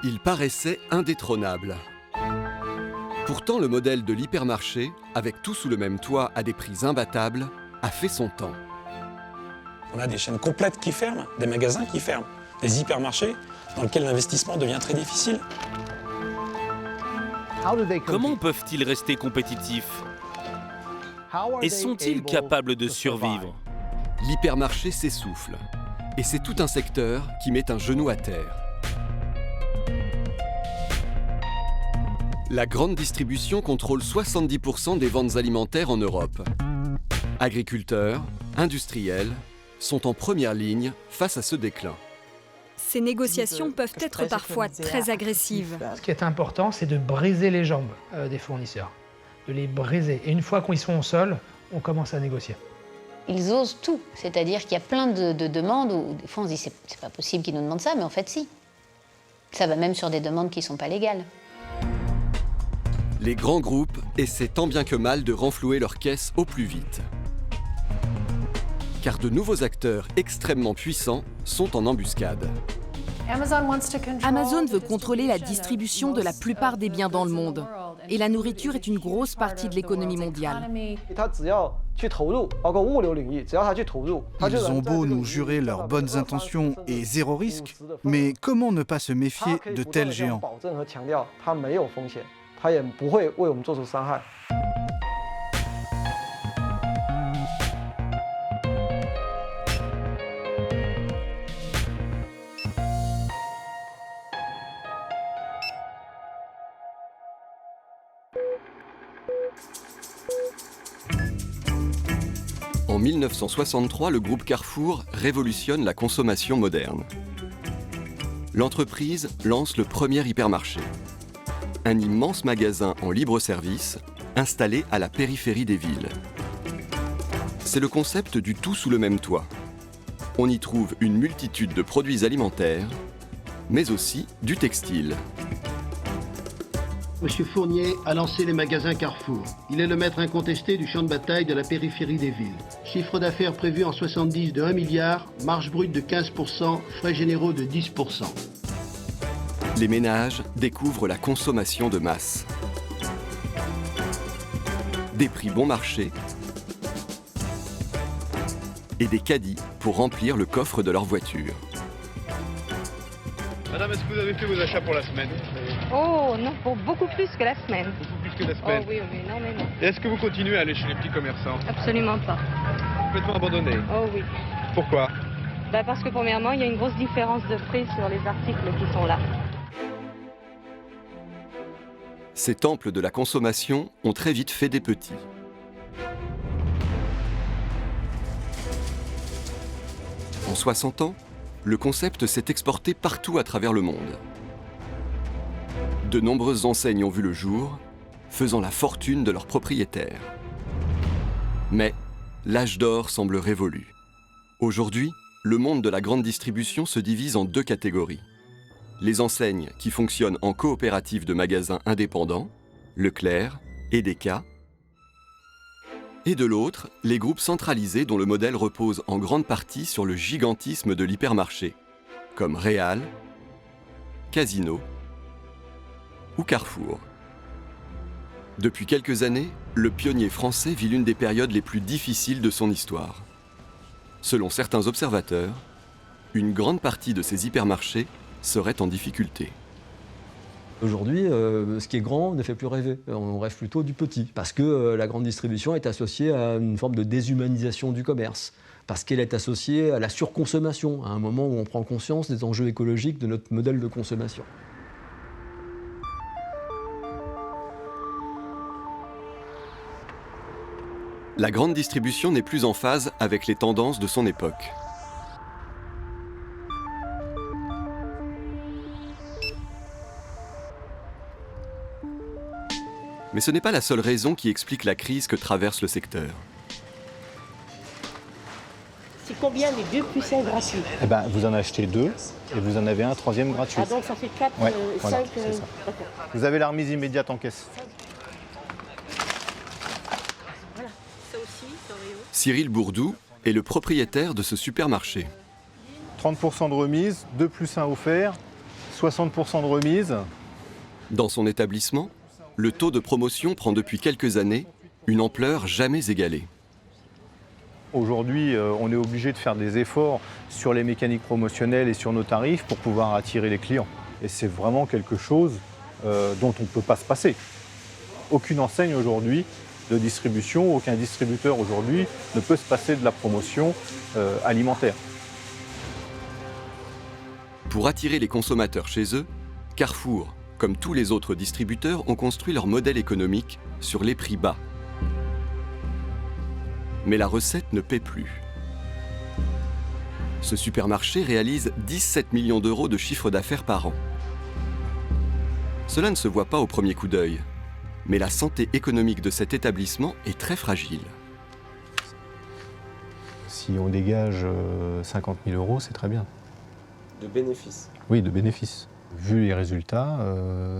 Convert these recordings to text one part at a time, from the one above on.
Il paraissait indétrônable. Pourtant, le modèle de l'hypermarché, avec tout sous le même toit à des prix imbattables, a fait son temps. On a des chaînes complètes qui ferment, des magasins qui ferment, des hypermarchés dans lesquels l'investissement devient très difficile. Comment peuvent-ils rester compétitifs? Et sont-ils capables de survivre? L'hypermarché s'essouffle. Et c'est tout un secteur qui met un genou à terre. La grande distribution contrôle 70% des ventes alimentaires en Europe. Agriculteurs, industriels sont en première ligne face à ce déclin. Ces négociations peuvent être parfois très agressives. Ce qui est important, c'est de briser les jambes des fournisseurs, de les briser. Et une fois qu'ils sont au sol, on commence à négocier. Ils osent tout, c'est-à-dire qu'il y a plein de demandes où des fois on se dit c'est pas possible qu'ils nous demandent ça, mais en fait si. Ça va même sur des demandes qui ne sont pas légales. Les grands groupes essaient tant bien que mal de renflouer leurs caisses au plus vite. Car de nouveaux acteurs extrêmement puissants sont en embuscade. Amazon veut contrôler la distribution de la plupart des biens dans le monde. Et la nourriture est une grosse partie de l'économie mondiale. Ils ont beau nous jurer leurs bonnes intentions et zéro risque, mais comment ne pas se méfier de tels géants ? En 1963, le groupe Carrefour révolutionne la consommation moderne. L'entreprise lance le premier hypermarché. Un immense magasin en libre-service installé à la périphérie des villes. C'est le concept du tout sous le même toit. On y trouve une multitude de produits alimentaires, mais aussi du textile. Monsieur Fournier a lancé les magasins Carrefour. Il est le maître incontesté du champ de bataille de la périphérie des villes. Chiffre d'affaires prévu en 70 de 1 milliard, marge brute de 15%, frais généraux de 10%. Les ménages découvrent la consommation de masse. Des prix bon marché et des caddies pour remplir le coffre de leur voiture. Madame, est-ce que vous avez fait vos achats pour la semaine? Oh non, pour beaucoup plus que la semaine. Beaucoup plus que la semaine? Oh oui, oui, énormément. Et est-ce que vous continuez à aller chez les petits commerçants? Absolument pas. Complètement abandonné? Oh oui. Pourquoi? Parce que premièrement, il y a une grosse différence de prix sur les articles qui sont là. Ces temples de la consommation ont très vite fait des petits. En 60 ans, le concept s'est exporté partout à travers le monde. De nombreuses enseignes ont vu le jour, faisant la fortune de leurs propriétaires. Mais l'âge d'or semble révolu. Aujourd'hui, le monde de la grande distribution se divise en deux catégories. Les enseignes qui fonctionnent en coopérative de magasins indépendants, Leclerc, Edeka, et de l'autre, les groupes centralisés dont le modèle repose en grande partie sur le gigantisme de l'hypermarché, comme Réal, Casino ou Carrefour. Depuis quelques années, le pionnier français vit l'une des périodes les plus difficiles de son histoire. Selon certains observateurs, une grande partie de ces hypermarchés serait en difficulté. Aujourd'hui, ce qui est grand ne fait plus rêver. On rêve plutôt du petit. Parce que la grande distribution est associée à une forme de déshumanisation du commerce. Parce qu'elle est associée à la surconsommation, à un moment où on prend conscience des enjeux écologiques de notre modèle de consommation. La grande distribution n'est plus en phase avec les tendances de son époque. Mais ce n'est pas la seule raison qui explique la crise que traverse le secteur. C'est combien les 2 plus 5 gratuits? Vous en achetez 2 et vous en avez un troisième gratuit. Ah donc ça fait 4, ouais, 5... Voilà, vous avez la remise immédiate en caisse. Voilà, ça aussi, Cyril Bourdou est le propriétaire de ce supermarché. 30% de remise, 2 plus 1 offert, 60% de remise. Dans son établissement, le taux de promotion prend depuis quelques années une ampleur jamais égalée. Aujourd'hui, on est obligé de faire des efforts sur les mécaniques promotionnelles et sur nos tarifs pour pouvoir attirer les clients. Et c'est vraiment quelque chose dont on ne peut pas se passer. Aucune enseigne aujourd'hui de distribution, aucun distributeur aujourd'hui ne peut se passer de la promotion alimentaire. Pour attirer les consommateurs chez eux, Carrefour, comme tous les autres distributeurs, ont construit leur modèle économique sur les prix bas. Mais la recette ne paie plus. Ce supermarché réalise 17 millions d'euros de chiffre d'affaires par an. Cela ne se voit pas au premier coup d'œil, mais la santé économique de cet établissement est très fragile. Si on dégage 50 000 euros, c'est très bien. De bénéfices? Oui, de bénéfices. Vu les résultats,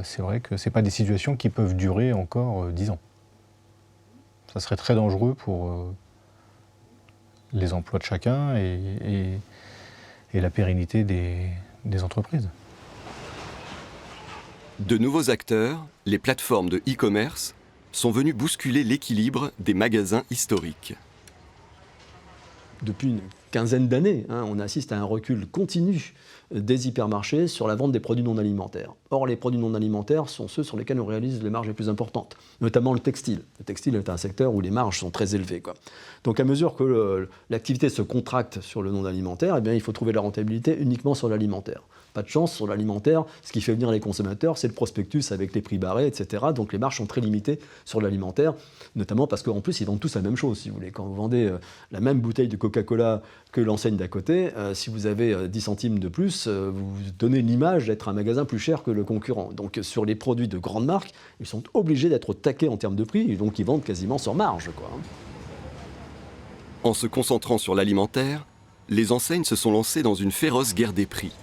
c'est vrai que ce n'est pas des situations qui peuvent durer encore 10 ans. Ça serait très dangereux pour les emplois de chacun et la pérennité des entreprises. De nouveaux acteurs, les plateformes de e-commerce, sont venus bousculer l'équilibre des magasins historiques. Depuis une quinzaine d'années, on assiste à un recul continu des hypermarchés sur la vente des produits non alimentaires. Or, les produits non alimentaires sont ceux sur lesquels on réalise les marges les plus importantes, notamment le textile. Le textile est un secteur où les marges sont très élevées, quoi. Donc à mesure que l'activité se contracte sur le non alimentaire, eh bien, il faut trouver la rentabilité uniquement sur l'alimentaire. Pas de chance, sur l'alimentaire, ce qui fait venir les consommateurs, c'est le prospectus avec les prix barrés, etc. Donc les marges sont très limitées sur l'alimentaire, notamment parce qu'en plus, ils vendent tous la même chose, si vous voulez. Quand vous vendez la même bouteille de Coca-Cola que l'enseigne d'à côté, si vous avez 10 centimes de plus, vous donnez l'image d'être un magasin plus cher que le concurrent. Donc sur les produits de grandes marques, ils sont obligés d'être au taquet en termes de prix, et donc ils vendent quasiment sans marge, quoi. En se concentrant sur l'alimentaire, les enseignes se sont lancées dans une féroce guerre des prix,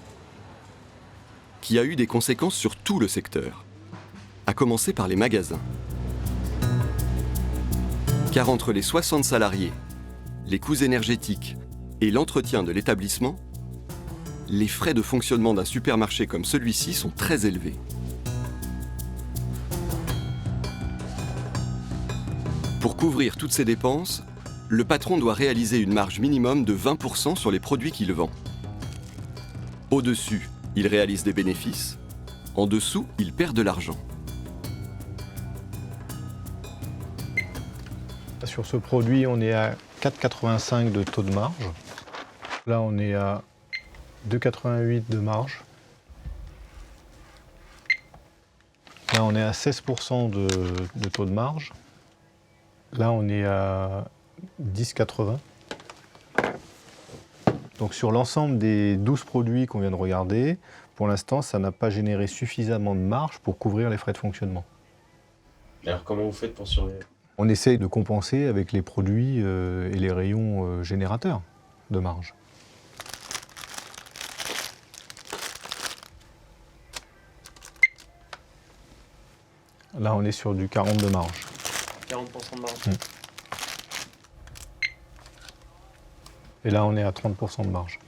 qui a eu des conséquences sur tout le secteur, à commencer par les magasins. Car entre les 60 salariés, les coûts énergétiques et l'entretien de l'établissement, les frais de fonctionnement d'un supermarché comme celui-ci sont très élevés. Pour couvrir toutes ces dépenses, le patron doit réaliser une marge minimum de 20% sur les produits qu'il vend. Au-dessus, il réalise des bénéfices. En dessous, il perd de l'argent. Sur ce produit, on est à 4,85 de taux de marge. Là, on est à 2,88 de marge. Là, on est à 16% de taux de marge. Là, on est à 10,80. Donc sur l'ensemble des 12 produits qu'on vient de regarder, pour l'instant, ça n'a pas généré suffisamment de marge pour couvrir les frais de fonctionnement. Alors comment vous faites pour survivre? On essaye de compenser avec les produits et les rayons générateurs de marge. Là, on est sur du 40 de marge. 40% de marge. Et là, on est à 30% de marge.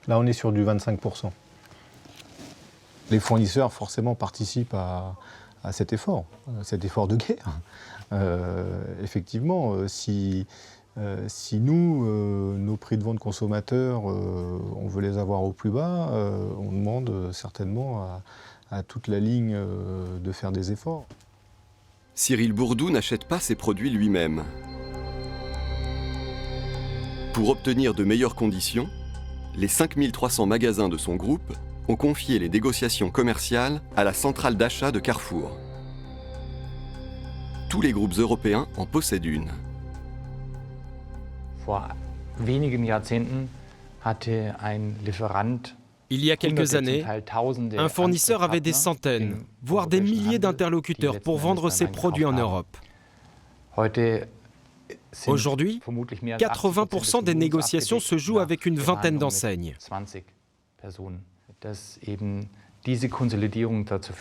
Là, on est sur du 25%. Les fournisseurs, forcément, participent à cet effort de guerre. Effectivement, si nous, nos prix de vente consommateurs, on veut les avoir au plus bas, on demande certainement à toute la ligne de faire des efforts. Cyril Bourdou n'achète pas ses produits lui-même. Pour obtenir de meilleures conditions, les 5300 magasins de son groupe ont confié les négociations commerciales à la centrale d'achat de Carrefour. Tous les groupes européens en possèdent une. Il y a quelques années, un fournisseur avait des centaines, voire des milliers d'interlocuteurs pour vendre ses produits en Europe. Aujourd'hui, 80% des négociations se jouent avec une vingtaine d'enseignes.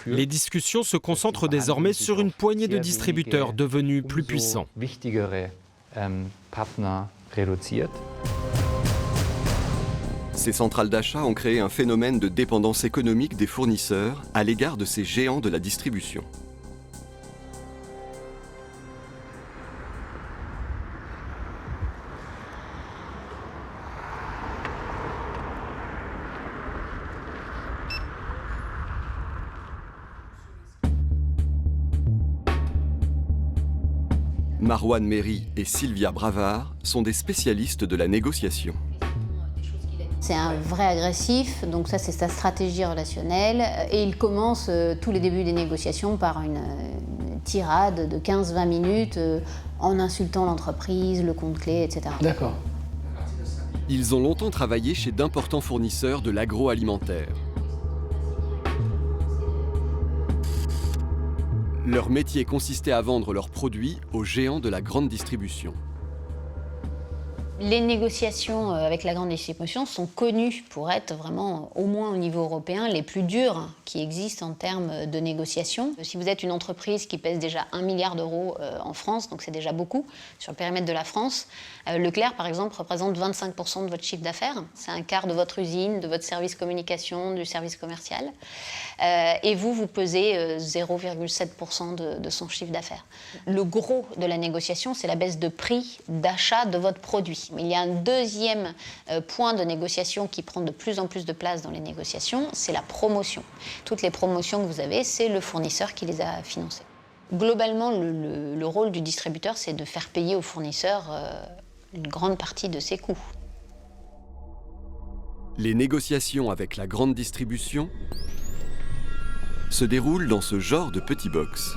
Les discussions se concentrent désormais sur une poignée de distributeurs devenus plus puissants. Ces centrales d'achat ont créé un phénomène de dépendance économique des fournisseurs à l'égard de ces géants de la distribution. Marwan Méry et Sylvia Bravard sont des spécialistes de la négociation. C'est un vrai agressif, donc ça c'est sa stratégie relationnelle. Et il commence tous les débuts des négociations par une tirade de 15-20 minutes en insultant l'entreprise, le compte clé, etc. D'accord. Ils ont longtemps travaillé chez d'importants fournisseurs de l'agroalimentaire. Leur métier consistait à vendre leurs produits aux géants de la grande distribution. Les négociations avec la grande distribution sont connues pour être vraiment, au moins au niveau européen, les plus dures qui existent en termes de négociation. Si vous êtes une entreprise qui pèse déjà 1 milliard d'euros en France, donc c'est déjà beaucoup, sur le périmètre de la France, Leclerc, par exemple, représente 25% de votre chiffre d'affaires. C'est un quart de votre usine, de votre service communication, du service commercial. Et vous pesez 0,7% de son chiffre d'affaires. Le gros de la négociation, c'est la baisse de prix d'achat de votre produit. Mais il y a un deuxième point de négociation qui prend de plus en plus de place dans les négociations, c'est la promotion. Toutes les promotions que vous avez, c'est le fournisseur qui les a financées. Globalement, le rôle du distributeur, c'est de faire payer au fournisseur une grande partie de ses coûts. Les négociations avec la grande distribution se déroulent dans ce genre de petits box.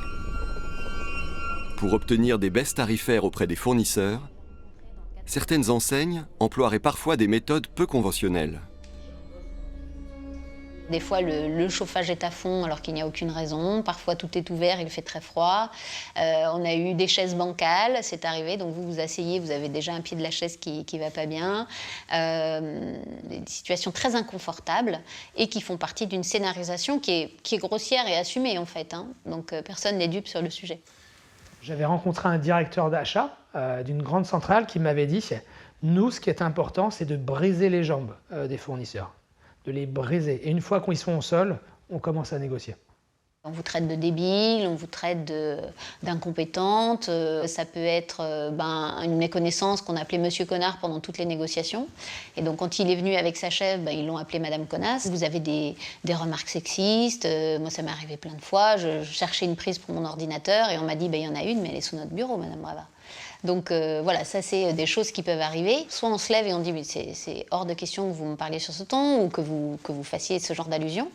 Pour obtenir des baisses tarifaires auprès des fournisseurs, certaines enseignes emploieraient parfois des méthodes peu conventionnelles. Des fois, le chauffage est à fond alors qu'il n'y a aucune raison. Parfois, tout est ouvert, il fait très froid. On a eu des chaises bancales, c'est arrivé. Donc, vous vous asseyez, vous avez déjà un pied de la chaise qui ne va pas bien. Des situations très inconfortables et qui font partie d'une scénarisation qui est grossière et assumée, en fait. Donc, personne n'est dupe sur le sujet. J'avais rencontré un directeur d'achat d'une grande centrale qui m'avait dit « Nous, ce qui est important, c'est de briser les jambes des fournisseurs. De les briser. Et une fois qu'ils sont au sol, on commence à négocier. » On vous traite de débile, on vous traite d'incompétente. Ça peut être une méconnaissance qu'on a appelée Monsieur Connard pendant toutes les négociations. Et donc, quand il est venu avec sa chef, ils l'ont appelé Madame Connasse. Vous avez des remarques sexistes. Moi, ça m'est arrivé plein de fois. Je cherchais une prise pour mon ordinateur et on m'a dit il y en a une, mais elle est sous notre bureau, Madame Bravard. Donc voilà, ça c'est des choses qui peuvent arriver. Soit on se lève et on dit mais c'est hors de question que vous me parliez sur ce ton ou que vous fassiez ce genre d'allusion.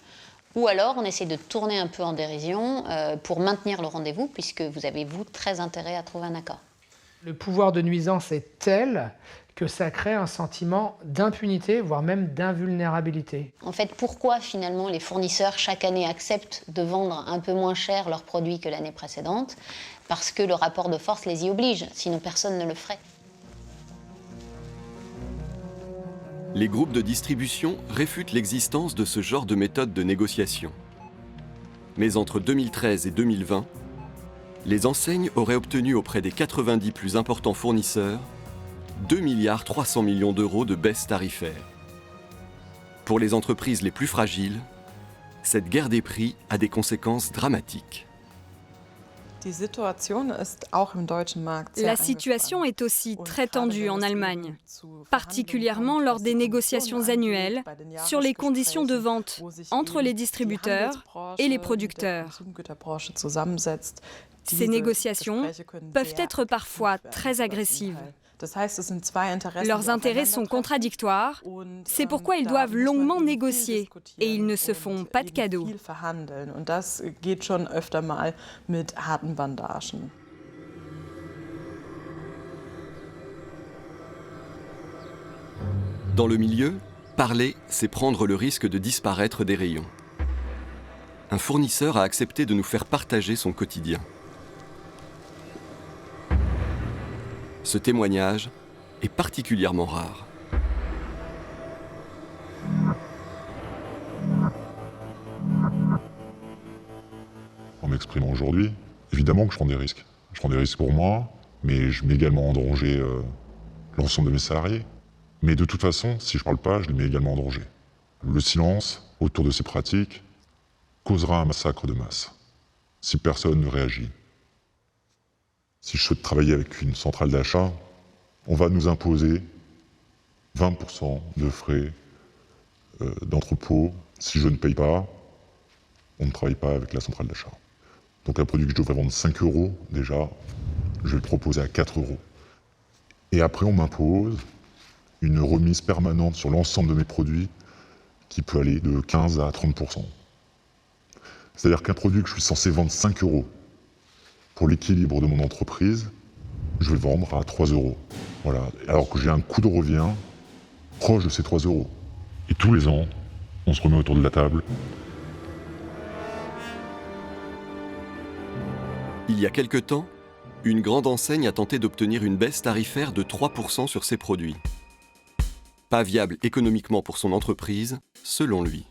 Ou alors on essaie de tourner un peu en dérision pour maintenir le rendez-vous puisque vous avez, vous, très intérêt à trouver un accord. Le pouvoir de nuisance est tel que ça crée un sentiment d'impunité, voire même d'invulnérabilité. En fait, pourquoi finalement les fournisseurs chaque année acceptent de vendre un peu moins cher leurs produits que l'année précédente? Parce que le rapport de force les y oblige, sinon personne ne le ferait. Les groupes de distribution réfutent l'existence de ce genre de méthode de négociation. Mais entre 2013 et 2020, les enseignes auraient obtenu auprès des 90 plus importants fournisseurs 2,3 milliards d'euros de baisse tarifaire. Pour les entreprises les plus fragiles, cette guerre des prix a des conséquences dramatiques. La situation est aussi très tendue en Allemagne, particulièrement lors des négociations annuelles sur les conditions de vente entre les distributeurs et les producteurs. Ces négociations peuvent être parfois très agressives. Leurs intérêts sont contradictoires, c'est pourquoi ils doivent longuement négocier et ils ne se font pas de cadeaux. Dans le milieu, parler, c'est prendre le risque de disparaître des rayons. Un fournisseur a accepté de nous faire partager son quotidien. Ce témoignage est particulièrement rare. En m'exprimant aujourd'hui, évidemment que je prends des risques. Je prends des risques pour moi, mais je mets également en danger l'ensemble de mes salariés. Mais de toute façon, si je parle pas, je les mets également en danger. Le silence autour de ces pratiques causera un massacre de masse, si personne ne réagit. Si je souhaite travailler avec une centrale d'achat, on va nous imposer 20% de frais d'entrepôt. Si je ne paye pas, on ne travaille pas avec la centrale d'achat. Donc un produit que je devrais vendre 5 €, déjà, je vais le proposer à 4 €. Et après, on m'impose une remise permanente sur l'ensemble de mes produits qui peut aller de 15 à 30%. C'est-à-dire qu'un produit que je suis censé vendre 5 € pour l'équilibre de mon entreprise, je vais le vendre à 3 €. Voilà. Alors que j'ai un coût de revient proche de ces 3 €. Et tous les ans, on se remet autour de la table. Il y a quelque temps, une grande enseigne a tenté d'obtenir une baisse tarifaire de 3% sur ses produits. Pas viable économiquement pour son entreprise, selon lui.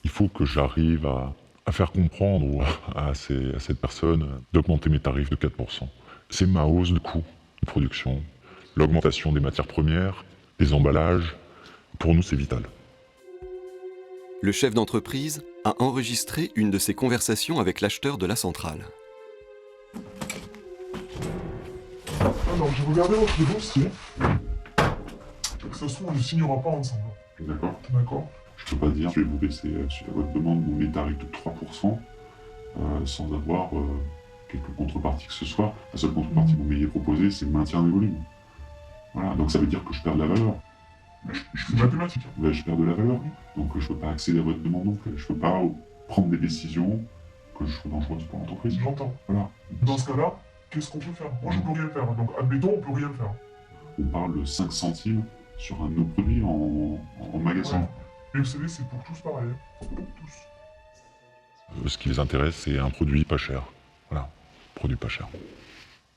Il faut que j'arrive à faire comprendre à cette personne d'augmenter mes tarifs de 4%. C'est ma hausse de coût de production, l'augmentation des matières premières, des emballages. Pour nous, c'est vital. Le chef d'entreprise a enregistré une de ses conversations avec l'acheteur de la centrale. Alors, j'ai regardé votre dossier. Ça se trouve, on ne signera pas ensemble. D'accord. D'accord. Je ne peux pas dire, je vais vous baisser suite à votre demande mes tarifs de 3% sans avoir quelque contrepartie que ce soit. La seule contrepartie que vous m'ayez proposée, c'est le maintien des volumes. Voilà, donc ça veut dire que je perds de la valeur. Je fais mathématiques. Ben, je perds de la valeur, donc je ne peux pas accéder à votre demande non plus. Je ne peux pas prendre des décisions que je trouve dangereuses pour l'entreprise. J'entends. Voilà. Dans ce cas-là, qu'est-ce qu'on peut faire? Moi, je ne peux rien faire. Donc, admettons, on ne peut rien faire. On parle de 5 centimes sur un de nos produits en magasin. Ouais. Et vous savez, c'est pour tous pareil. Tous. Ce qui les intéresse, c'est un produit pas cher. Voilà, produit pas cher.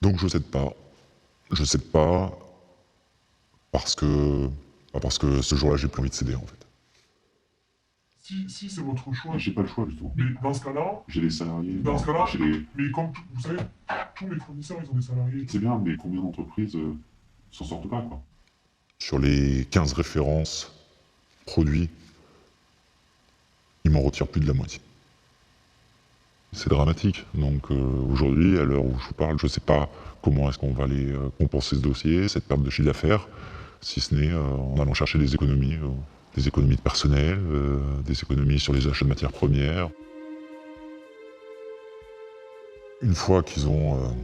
Donc je cède pas. Je cède pas parce que ce jour-là, j'ai plus envie de céder, en fait. Si c'est votre choix. J'ai pas le choix, justement. Mais dans ce cas-là... J'ai des salariés. Dans ce cas-là, mais comme vous savez, tous les fournisseurs, ils ont des salariés. C'est bien, mais combien d'entreprises s'en sortent pas, quoi? Sur les 15 références produits, ils m'en retirent plus de la moitié. C'est dramatique. Donc aujourd'hui, à l'heure où je vous parle, je ne sais pas comment est-ce qu'on va aller compenser ce dossier, cette perte de chiffre d'affaires, si ce n'est en allant chercher des économies de personnel, des économies sur les achats de matières premières. Une fois qu'ils ont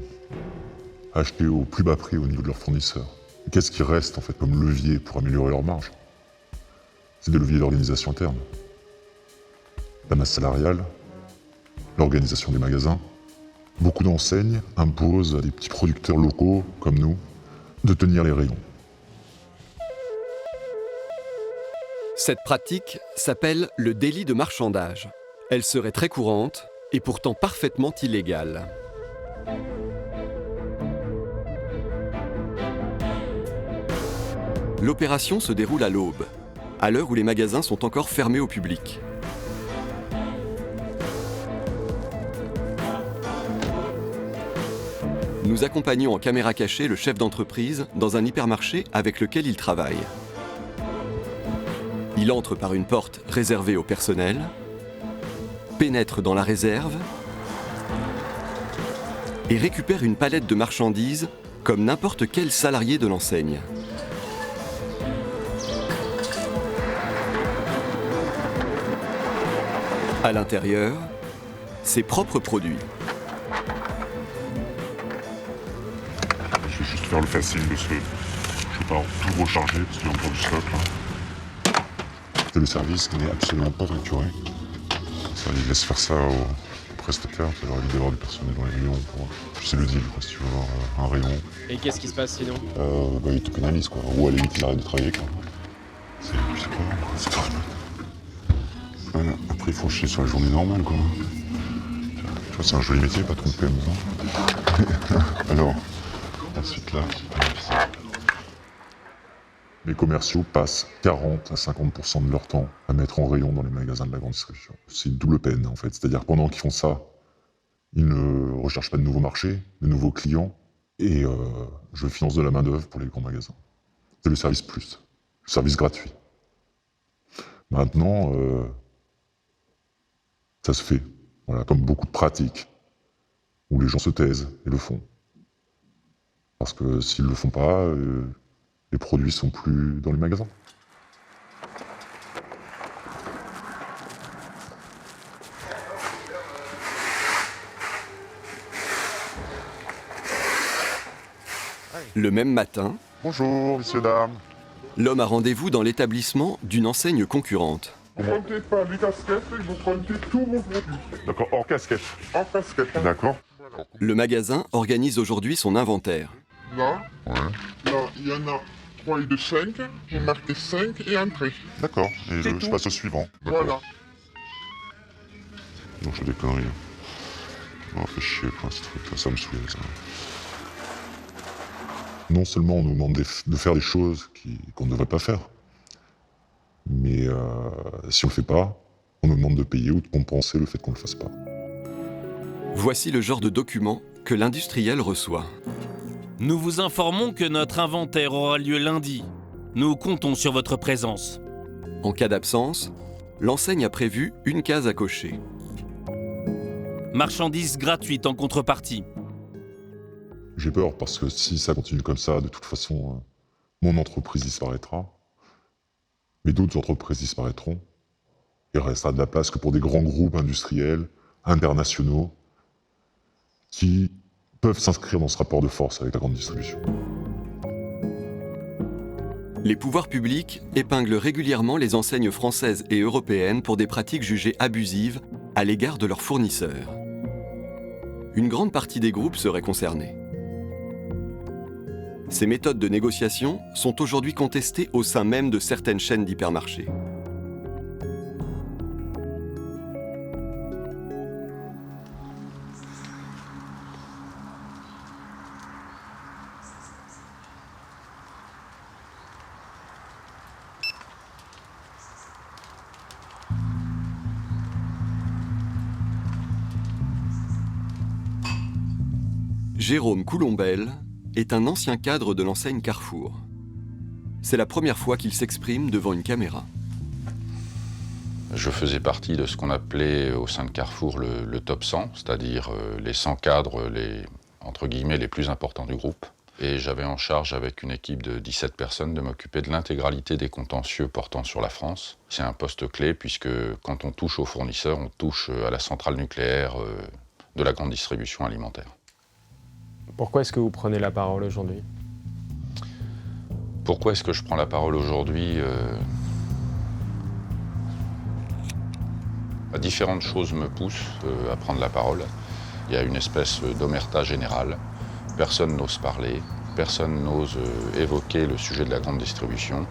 acheté au plus bas prix au niveau de leurs fournisseurs, qu'est-ce qui reste en fait comme levier pour améliorer leur marge? C'est des leviers d'organisation interne. La masse salariale, l'organisation des magasins. Beaucoup d'enseignes imposent à des petits producteurs locaux, comme nous, de tenir les rayons. Cette pratique s'appelle le délit de marchandage. Elle serait très courante et pourtant parfaitement illégale. L'opération se déroule à l'aube, à l'heure où les magasins sont encore fermés au public. Nous accompagnons en caméra cachée le chef d'entreprise dans un hypermarché avec lequel il travaille. Il entre par une porte réservée au personnel, pénètre dans la réserve et récupère une palette de marchandises comme n'importe quel salarié de l'enseigne. À l'intérieur, ses propres produits. Je vais juste faire le facile de ce... Je vais pas tout recharger parce qu'il y a encore du stock là. Et le service n'est absolument pas facturé. Ça, il laisse faire ça aux prestataires, ça leur évite d'avoir du personnel dans les rayons. C'est le deal, quoi, si tu veux avoir un rayon. Et qu'est-ce qui se passe sinon? Ils te pénalisent, quoi. Ou à la limite, ils arrêtent de travailler, quoi. Je sais pas, c'est trop. Voilà. Après, il faut chier sur la journée normale, quoi. Tu vois, c'est un joli métier, patron de PME. Alors, ensuite là, les commerciaux passent 40 à 50% de leur temps à mettre en rayon dans les magasins de la grande distribution. C'est une double peine, en fait. C'est-à-dire, pendant qu'ils font ça, ils ne recherchent pas de nouveaux marchés, de nouveaux clients, et je finance de la main-d'œuvre pour les grands magasins. c'est le service plus, le service gratuit. Maintenant, ça se fait, voilà, comme beaucoup de pratiques, où les gens se taisent et le font. Parce que s'ils ne le font pas, les produits ne sont plus dans les magasins. Le même matin, bonjour, messieurs, dames. L'homme a rendez-vous dans l'établissement d'une enseigne concurrente. Vous ne comptez pas les casquettes et vous comptez tous vos produits. D'accord, hors casquette. En casquette. D'accord. Le magasin organise aujourd'hui son inventaire. Là, il y en a 3 et de 5. J'ai marqué 5 et entrée. D'accord, et je passe au suivant. Voilà. Non, je fais des conneries. Oh, fait chier, quoi, ce truc-là, ça me saoule, ça. Non seulement on nous demande de faire des choses qu'on ne devrait pas faire, mais si on ne le fait pas, on nous demande de payer ou de compenser le fait qu'on ne le fasse pas. Voici le genre de document que l'industriel reçoit. Nous vous informons que notre inventaire aura lieu lundi. Nous comptons sur votre présence. En cas d'absence, l'enseigne a prévu une case à cocher. Marchandises gratuites en contrepartie. J'ai peur parce que si ça continue comme ça, de toute façon, mon entreprise disparaîtra. Mais d'autres entreprises disparaîtront. Il restera de la place que pour des grands groupes industriels, internationaux, qui peuvent s'inscrire dans ce rapport de force avec la grande distribution. Les pouvoirs publics épinglent régulièrement les enseignes françaises et européennes pour des pratiques jugées abusives à l'égard de leurs fournisseurs. Une grande partie des groupes seraient concernés. Ces méthodes de négociation sont aujourd'hui contestées au sein même de certaines chaînes d'hypermarchés. Jérôme Coulombelle est un ancien cadre de l'enseigne Carrefour. C'est la première fois qu'il s'exprime devant une caméra. Je faisais partie de ce qu'on appelait au sein de Carrefour le top 100, c'est-à-dire les 100 cadres, entre guillemets, les plus importants du groupe. Et j'avais en charge, avec une équipe de 17 personnes, de m'occuper de l'intégralité des contentieux portant sur la France. C'est un poste clé puisque quand on touche aux fournisseurs, on touche à la centrale nucléaire de la grande distribution alimentaire. Pourquoi est-ce que vous prenez la parole aujourd'hui ? Pourquoi est-ce que je prends la parole aujourd'hui ? Différentes choses me poussent à prendre la parole. Il y a une espèce d'omerta générale. Personne n'ose parler, personne n'ose évoquer le sujet de la grande distribution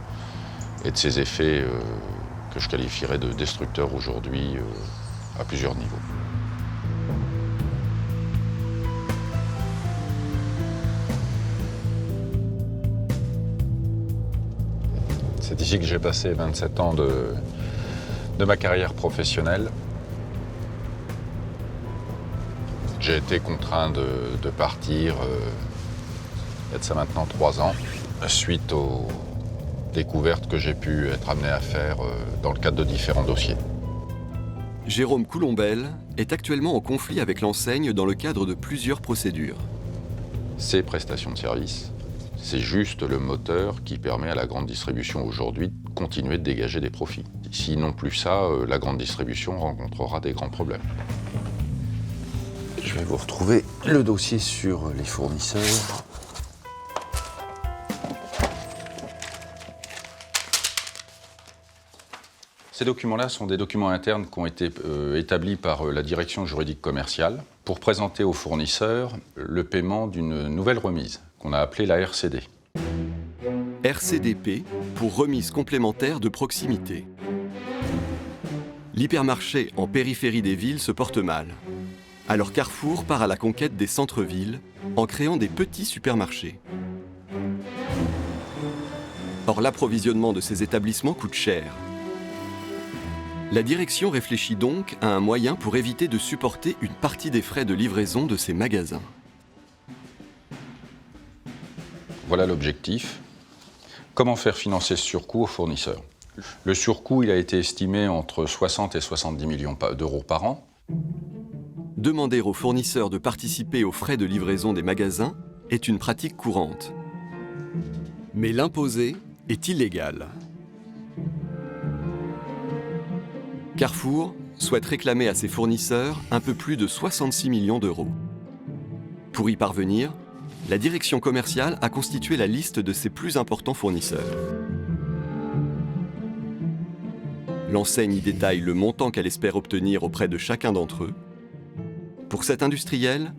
et de ses effets que je qualifierais de destructeurs aujourd'hui à plusieurs niveaux. C'est ici que j'ai passé 27 ans de ma carrière professionnelle. J'ai été contraint de partir, il y a de ça maintenant 3 ans, suite aux découvertes que j'ai pu être amené à faire dans le cadre de différents dossiers. Jérôme Coulombelle est actuellement en conflit avec l'enseigne dans le cadre de plusieurs procédures. Ces prestations de services, c'est juste le moteur qui permet à la grande distribution aujourd'hui de continuer de dégager des profits. Si non plus ça, la grande distribution rencontrera des grands problèmes. Je vais vous retrouver le dossier sur les fournisseurs. Ces documents-là sont des documents internes qui ont été établis par la direction juridique commerciale pour présenter aux fournisseurs le paiement d'une nouvelle remise qu'on a appelée la RCD. RCDP pour remise complémentaire de proximité. L'hypermarché en périphérie des villes se porte mal. Alors Carrefour part à la conquête des centres-villes en créant des petits supermarchés. Or, l'approvisionnement de ces établissements coûte cher. La direction réfléchit donc à un moyen pour éviter de supporter une partie des frais de livraison de ces magasins. Voilà l'objectif. Comment faire financer ce surcoût aux fournisseurs? Le surcoût, il a été estimé entre 60 et 70 millions d'euros par an. Demander aux fournisseurs de participer aux frais de livraison des magasins est une pratique courante. Mais l'imposer est illégal. Carrefour souhaite réclamer à ses fournisseurs un peu plus de 66 millions d'euros. Pour y parvenir, la direction commerciale a constitué la liste de ses plus importants fournisseurs. L'enseigne y détaille le montant qu'elle espère obtenir auprès de chacun d'entre eux. Pour cet industriel,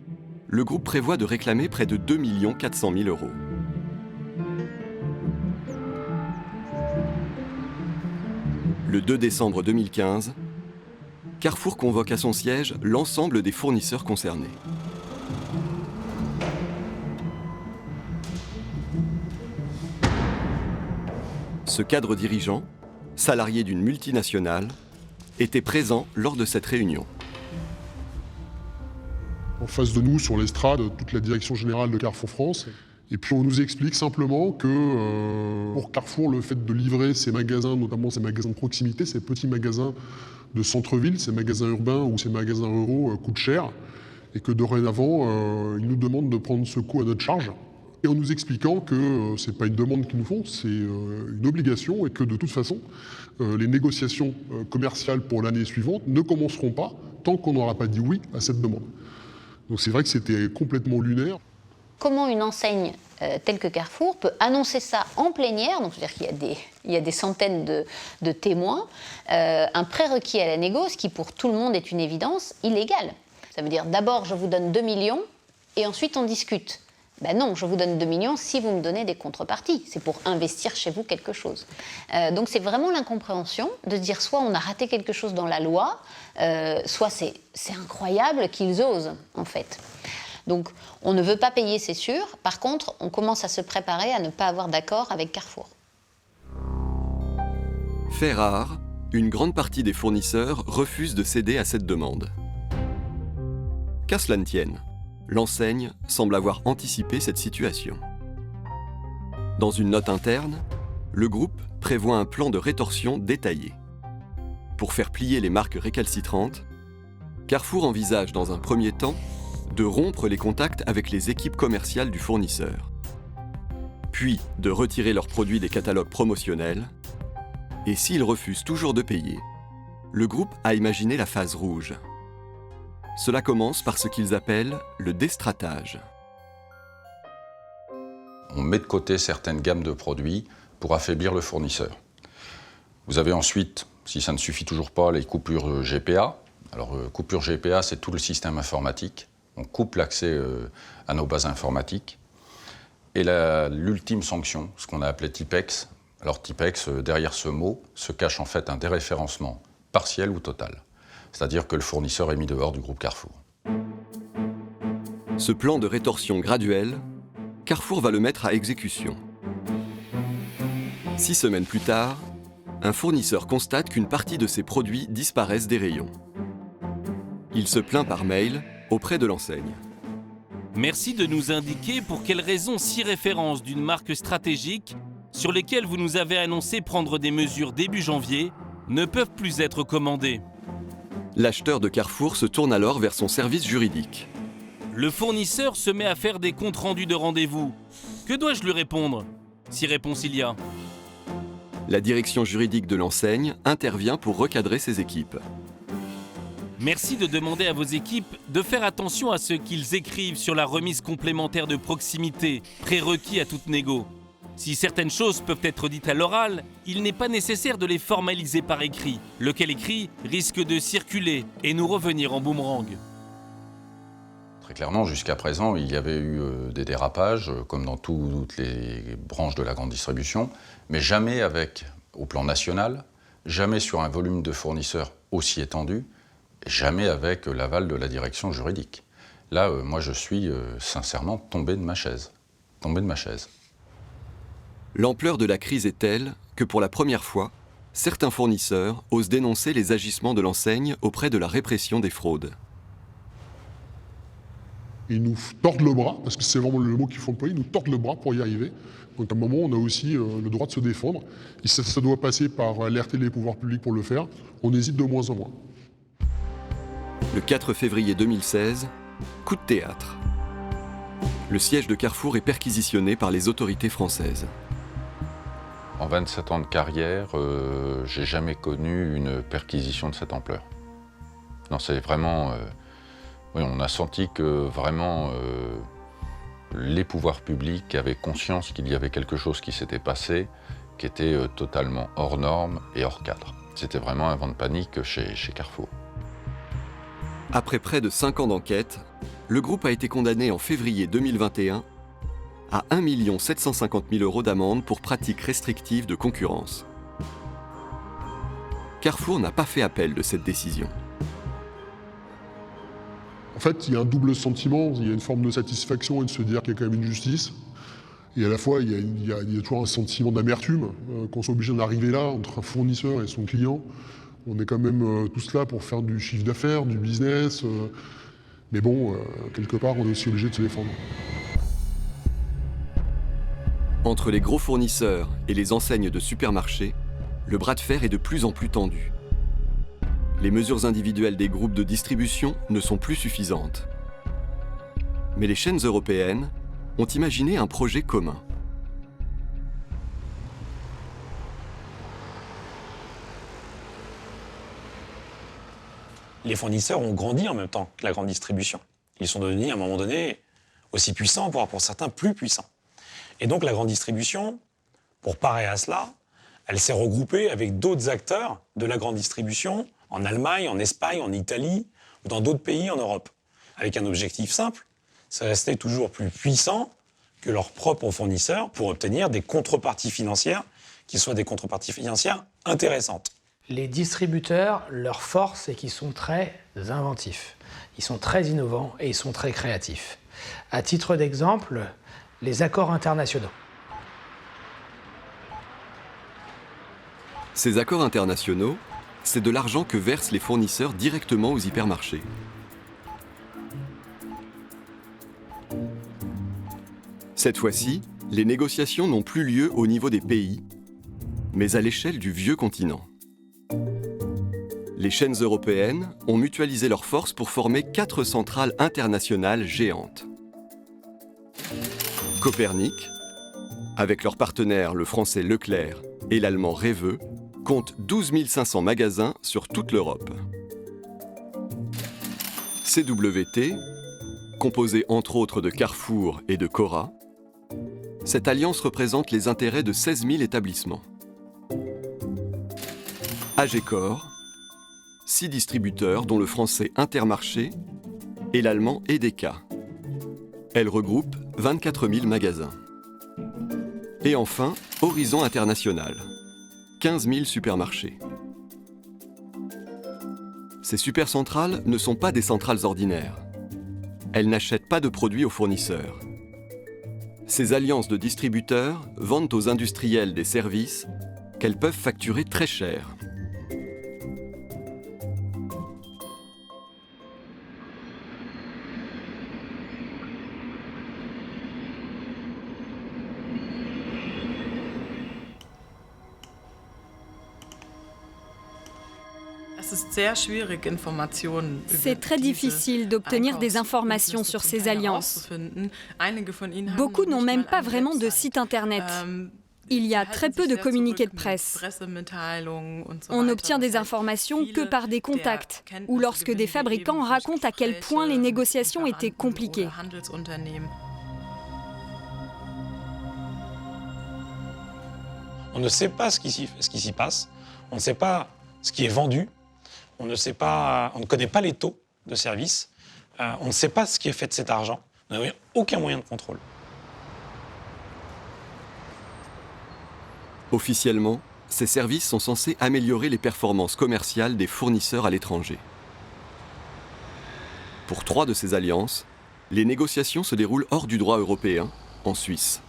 le groupe prévoit de réclamer près de 2 400 000 euros. Le 2 décembre 2015, Carrefour convoque à son siège l'ensemble des fournisseurs concernés. Ce cadre dirigeant, salarié d'une multinationale, était présent lors de cette réunion. En face de nous, sur l'estrade, toute la direction générale de Carrefour France. Et puis on nous explique simplement que pour Carrefour, le fait de livrer ces magasins, notamment ces magasins de proximité, ces petits magasins de centre-ville, ces magasins urbains ou ces magasins ruraux coûtent cher. Et que dorénavant, ils nous demandent de prendre ce coût à notre charge. Et en nous expliquant que ce n'est pas une demande qu'ils nous font, c'est une obligation et que de toute façon, les négociations commerciales pour l'année suivante ne commenceront pas tant qu'on n'aura pas dit oui à cette demande. Donc c'est vrai que c'était complètement lunaire. Comment une enseigne telle que Carrefour peut annoncer ça en plénière, donc c'est-à-dire qu'il y a des centaines de témoins, un prérequis à la négo, ce qui pour tout le monde est une évidence, illégale. Ça veut dire d'abord je vous donne 2 millions et ensuite on discute. Ben non, je vous donne 2 millions si vous me donnez des contreparties. C'est pour investir chez vous quelque chose. Donc c'est vraiment l'incompréhension de se dire soit on a raté quelque chose dans la loi, soit c'est incroyable qu'ils osent en fait. Donc on ne veut pas payer, c'est sûr. Par contre, on commence à se préparer à ne pas avoir d'accord avec Carrefour. Fait rare, une grande partie des fournisseurs refusent de céder à cette demande. Qu'à cela ne tienne, l'enseigne semble avoir anticipé cette situation. Dans une note interne, le groupe prévoit un plan de rétorsion détaillé. Pour faire plier les marques récalcitrantes, Carrefour envisage dans un premier temps de rompre les contacts avec les équipes commerciales du fournisseur, puis de retirer leurs produits des catalogues promotionnels, et s'ils refusent toujours de payer, le groupe a imaginé la phase rouge. Cela commence par ce qu'ils appellent le déstratage. On met de côté certaines gammes de produits pour affaiblir le fournisseur. Vous avez ensuite, si ça ne suffit toujours pas, les coupures GPA. Alors, coupure GPA, c'est tout le système informatique. On coupe l'accès à nos bases informatiques. Et l'ultime sanction, ce qu'on a appelé TIPEX. Alors TIPEX, derrière ce mot, se cache en fait un déréférencement partiel ou total. C'est-à-dire que le fournisseur est mis dehors du groupe Carrefour. Ce plan de rétorsion graduelle, Carrefour va le mettre à exécution. 6 semaines plus tard, un fournisseur constate qu'une partie de ses produits disparaissent des rayons. Il se plaint par mail auprès de l'enseigne. Merci de nous indiquer pour quelles raisons 6 références d'une marque stratégique sur lesquelles vous nous avez annoncé prendre des mesures début janvier ne peuvent plus être commandées. L'acheteur de Carrefour se tourne alors vers son service juridique. Le fournisseur se met à faire des comptes rendus de rendez-vous. Que dois-je lui répondre, si réponse il y a? La direction juridique de l'enseigne intervient pour recadrer ses équipes. Merci de demander à vos équipes de faire attention à ce qu'ils écrivent sur la remise complémentaire de proximité, prérequis à toute négo. Si certaines choses peuvent être dites à l'oral, il n'est pas nécessaire de les formaliser par écrit, lequel écrit risque de circuler et nous revenir en boomerang. Très clairement, jusqu'à présent, il y avait eu des dérapages, comme dans toutes les branches de la grande distribution, mais jamais avec, au plan national, jamais sur un volume de fournisseurs aussi étendu, et jamais avec l'aval de la direction juridique. Là, moi, je suis sincèrement tombé de ma chaise. L'ampleur de la crise est telle que pour la première fois, certains fournisseurs osent dénoncer les agissements de l'enseigne auprès de la répression des fraudes. Ils nous tordent le bras, parce que c'est vraiment le mot qu'il faut employer, ils nous tordent le bras pour y arriver. Donc à un moment, on a aussi le droit de se défendre. Et ça doit passer par alerter les pouvoirs publics pour le faire. On hésite de moins en moins. Le 4 février 2016, coup de théâtre. Le siège de Carrefour est perquisitionné par les autorités françaises. En 27 ans de carrière, j'ai jamais connu une perquisition de cette ampleur. Non, c'est vraiment... oui, on a senti que vraiment les pouvoirs publics avaient conscience qu'il y avait quelque chose qui s'était passé, qui était totalement hors norme et hors cadre. C'était vraiment un vent de panique chez Carrefour. Après près de 5 ans d'enquête, le groupe a été condamné en février 2021 à 1 750 000 € d'amende pour pratiques restrictives de concurrence. Carrefour n'a pas fait appel de cette décision. En fait, il y a un double sentiment, il y a une forme de satisfaction et de se dire qu'il y a quand même une justice. Et à la fois, il y a toujours un sentiment d'amertume, qu'on soit obligé d'en arriver là, entre un fournisseur et son client. On est quand même tous là pour faire du chiffre d'affaires, du business. Mais bon, quelque part, on est aussi obligé de se défendre. Entre les gros fournisseurs et les enseignes de supermarchés, le bras de fer est de plus en plus tendu. Les mesures individuelles des groupes de distribution ne sont plus suffisantes. Mais les chaînes européennes ont imaginé un projet commun. Les fournisseurs ont grandi en même temps que la grande distribution. Ils sont devenus, à un moment donné, aussi puissants, voire pour certains plus puissants. Et donc la grande distribution, pour parer à cela, elle s'est regroupée avec d'autres acteurs de la grande distribution, en Allemagne, en Espagne, en Italie, ou dans d'autres pays en Europe. Avec un objectif simple, c'est rester toujours plus puissant que leurs propres fournisseurs pour obtenir des contreparties financières qui soient des contreparties financières intéressantes. Les distributeurs, leur force, c'est qu'ils sont très inventifs. Ils sont très innovants et ils sont très créatifs. À titre d'exemple, les accords internationaux. Ces accords internationaux, c'est de l'argent que versent les fournisseurs directement aux hypermarchés. Cette fois-ci, les négociations n'ont plus lieu au niveau des pays, mais à l'échelle du vieux continent. Les chaînes européennes ont mutualisé leurs forces pour former 4 centrales internationales géantes. Copernic, avec leurs partenaires le français Leclerc et l'allemand Rewe, compte 12 500 magasins sur toute l'Europe. CWT, composée entre autres de Carrefour et de Cora, cette alliance représente les intérêts de 16 000 établissements. AGECOR, 6 distributeurs dont le français Intermarché et l'allemand Edeka. Elle regroupe 24 000 magasins. Et enfin, Horizon International, 15 000 supermarchés. Ces supercentrales ne sont pas des centrales ordinaires. Elles n'achètent pas de produits aux fournisseurs. Ces alliances de distributeurs vendent aux industriels des services qu'elles peuvent facturer très cher. C'est très difficile d'obtenir des informations sur ces alliances. Beaucoup n'ont même pas vraiment de site internet. Il y a très peu de communiqués de presse. On n'obtient des informations que par des contacts ou lorsque des fabricants racontent à quel point les négociations étaient compliquées. On ne sait pas ce qui s'y passe, on ne sait pas ce qui est vendu, on ne connaît pas les taux de service, on ne sait pas ce qui est fait de cet argent, on n'a aucun moyen de contrôle. Officiellement, ces services sont censés améliorer les performances commerciales des fournisseurs à l'étranger. Pour 3 de ces alliances, les négociations se déroulent hors du droit européen, en Suisse.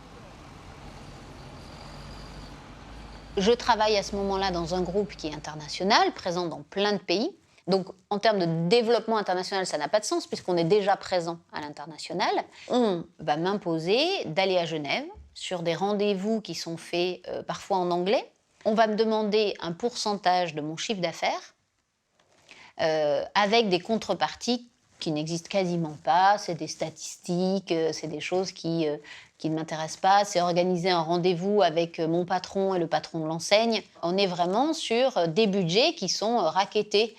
Je travaille à ce moment-là dans un groupe qui est international, présent dans plein de pays, Donc, en termes de développement international, ça n'a pas de sens puisqu'on est déjà présent à l'international. On va m'imposer d'aller à Genève sur des rendez-vous qui sont faits parfois en anglais. On va me demander un pourcentage de mon chiffre d'affaires avec des contreparties qui n'existent quasiment pas. C'est des statistiques, c'est des choses qui ne m'intéressent pas. C'est organiser un rendez-vous avec mon patron et le patron de l'enseigne. On est vraiment sur des budgets qui sont rackettés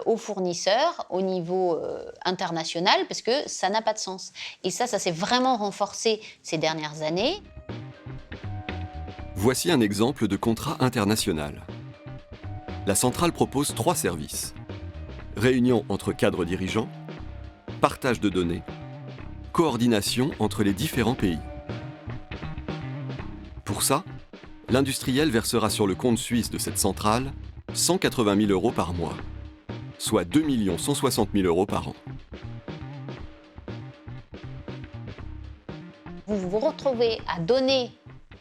aux fournisseurs au niveau international parce que ça n'a pas de sens. Et ça s'est vraiment renforcé ces dernières années. Voici un exemple de contrat international. La centrale propose 3 services. Réunion entre cadres dirigeants, partage de données, coordination entre les différents pays. Pour ça, l'industriel versera sur le compte suisse de cette centrale 180 000 € par mois, soit 2 160 000 € par an. Vous vous retrouvez à donner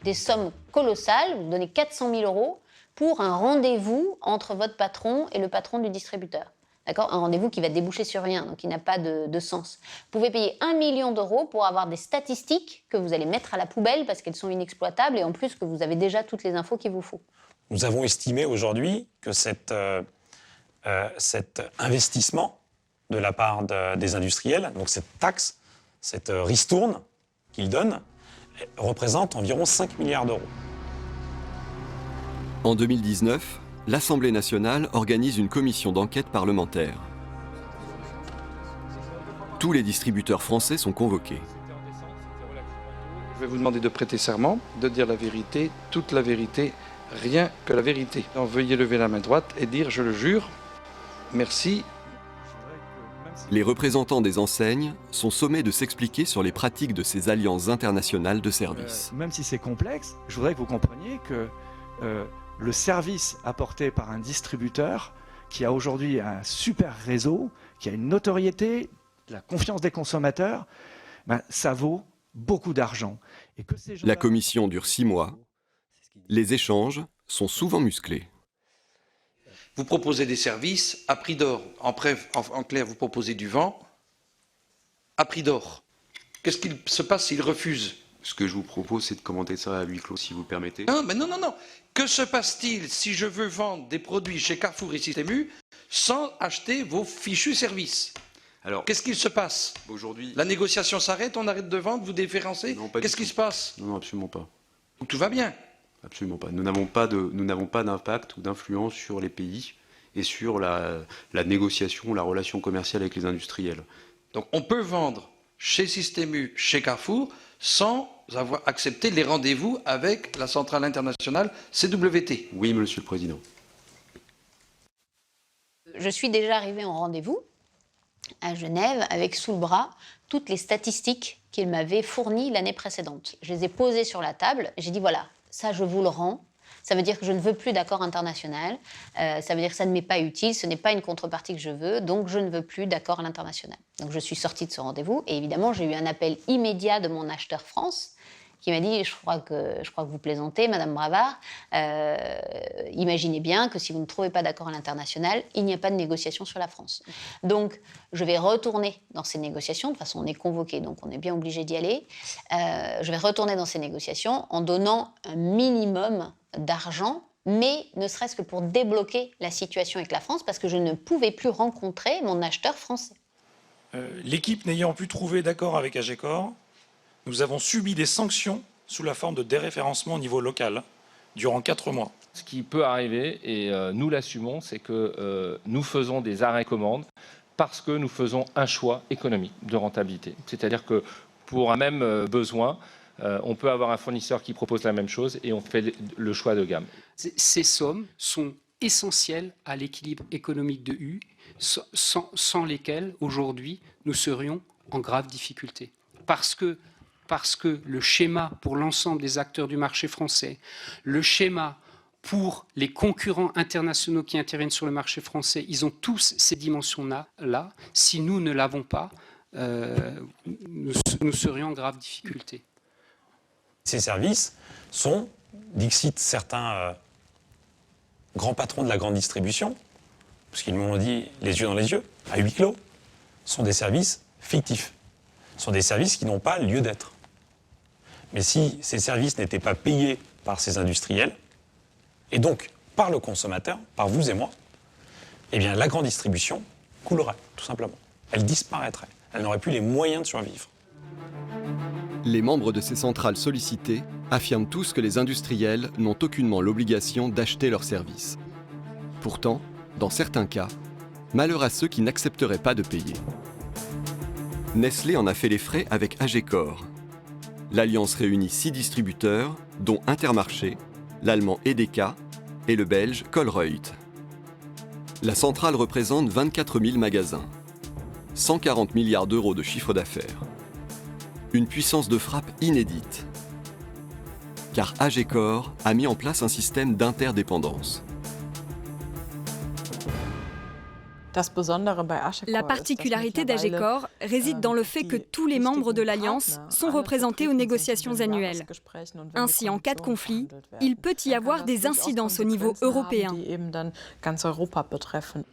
des sommes colossales, vous donnez 400 000 € pour un rendez-vous entre votre patron et le patron du distributeur. D'accord ? Un rendez-vous qui va déboucher sur rien, donc qui n'a pas de sens. Vous pouvez payer 1 million d'euros pour avoir des statistiques que vous allez mettre à la poubelle parce qu'elles sont inexploitables et en plus que vous avez déjà toutes les infos qu'il vous faut. Nous avons estimé aujourd'hui que cet investissement de la part des industriels, donc cette taxe, cette ristourne qu'ils donnent, représente environ 5 milliards d'euros. En 2019, l'Assemblée nationale organise une commission d'enquête parlementaire. Tous les distributeurs français sont convoqués. Je vais vous demander de prêter serment, de dire la vérité, toute la vérité, rien que la vérité. Alors, veuillez lever la main droite et dire « je le jure ». Merci. Les représentants des enseignes sont sommés de s'expliquer sur les pratiques de ces alliances internationales de services. Même si c'est complexe, je voudrais que vous compreniez que le service apporté par un distributeur qui a aujourd'hui un super réseau, qui a une notoriété, la confiance des consommateurs, ça vaut beaucoup d'argent. La commission dure 6 mois. Les échanges sont souvent musclés. Vous proposez des services à prix d'or. En clair, vous proposez du vent à prix d'or. Qu'est-ce qu'il se passe s'il refuse ? Ce que je vous propose, c'est de commenter ça à huis clos, si vous permettez. Non, mais non. Que se passe-t-il si je veux vendre des produits chez Carrefour et Système U sans acheter vos fichus services ? Alors, qu'est-ce qu'il se passe ? Aujourd'hui, la négociation s'arrête, on arrête de vendre, vous différencez ? Qu'est-ce qui se passe ? Non, absolument pas. Donc tout va bien ? Absolument pas. Nous n'avons pas d'impact ou d'influence sur les pays et sur la négociation, la relation commerciale avec les industriels. Donc on peut vendre chez Système U, chez Carrefour, sans avoir accepté les rendez-vous avec la centrale internationale CWT. Oui, Monsieur le Président. Je suis déjà arrivée en rendez-vous à Genève avec sous le bras toutes les statistiques qu'il m'avait fournies l'année précédente. Je les ai posées sur la table. J'ai dit voilà, ça je vous le rends. Ça veut dire que je ne veux plus d'accord international. Ça veut dire que ça ne m'est pas utile. Ce n'est pas une contrepartie que je veux. Donc, je ne veux plus d'accord à l'international. Donc, je suis sortie de ce rendez-vous. Et évidemment, j'ai eu un appel immédiat de mon acheteur France qui m'a dit, je crois que vous plaisantez, Madame Bravard. Imaginez bien que si vous ne trouvez pas d'accord à l'international, il n'y a pas de négociation sur la France. Donc, je vais retourner dans ces négociations. De toute façon, on est convoqué, donc on est bien obligé d'y aller. Je vais retourner dans ces négociations en donnant un minimum d'argent, mais ne serait-ce que pour débloquer la situation avec la France, parce que je ne pouvais plus rencontrer mon acheteur français. L'équipe n'ayant pu trouver d'accord avec AGECOR, nous avons subi des sanctions sous la forme de déréférencement au niveau local durant 4 mois. Ce qui peut arriver, et nous l'assumons, c'est que nous faisons des arrêts commandes parce que nous faisons un choix économique de rentabilité. C'est-à-dire que pour un même besoin, on peut avoir un fournisseur qui propose la même chose et on fait le choix de gamme. Ces sommes sont essentielles à l'équilibre économique de U, sans lesquelles, aujourd'hui, nous serions en grave difficulté. Parce que le schéma pour l'ensemble des acteurs du marché français, le schéma pour les concurrents internationaux qui interviennent sur le marché français, ils ont tous ces dimensions-là. Si nous ne l'avons pas, nous serions en grave difficulté. Ces services sont, dixit certains grands patrons de la grande distribution, parce qu'ils m'ont dit les yeux dans les yeux, à huis clos, sont des services fictifs. Ce sont des services qui n'ont pas lieu d'être. Mais si ces services n'étaient pas payés par ces industriels, et donc par le consommateur, par vous et moi, eh bien la grande distribution coulerait, tout simplement. Elle disparaîtrait. Elle n'aurait plus les moyens de survivre. Les membres de ces centrales sollicitées affirment tous que les industriels n'ont aucunement l'obligation d'acheter leurs services. Pourtant, dans certains cas, malheur à ceux qui n'accepteraient pas de payer. Nestlé en a fait les frais avec Agecor. L'alliance réunit 6 distributeurs, dont Intermarché, l'allemand Edeka et le belge Colruyt. La centrale représente 24 000 magasins, 140 milliards d'euros de chiffre d'affaires. Une puissance de frappe inédite. Car Agecor a mis en place un système d'interdépendance. La particularité d'Agecor réside dans le fait que tous les membres de l'Alliance sont représentés aux négociations annuelles. Ainsi, en cas de conflit, il peut y avoir des incidences au niveau européen.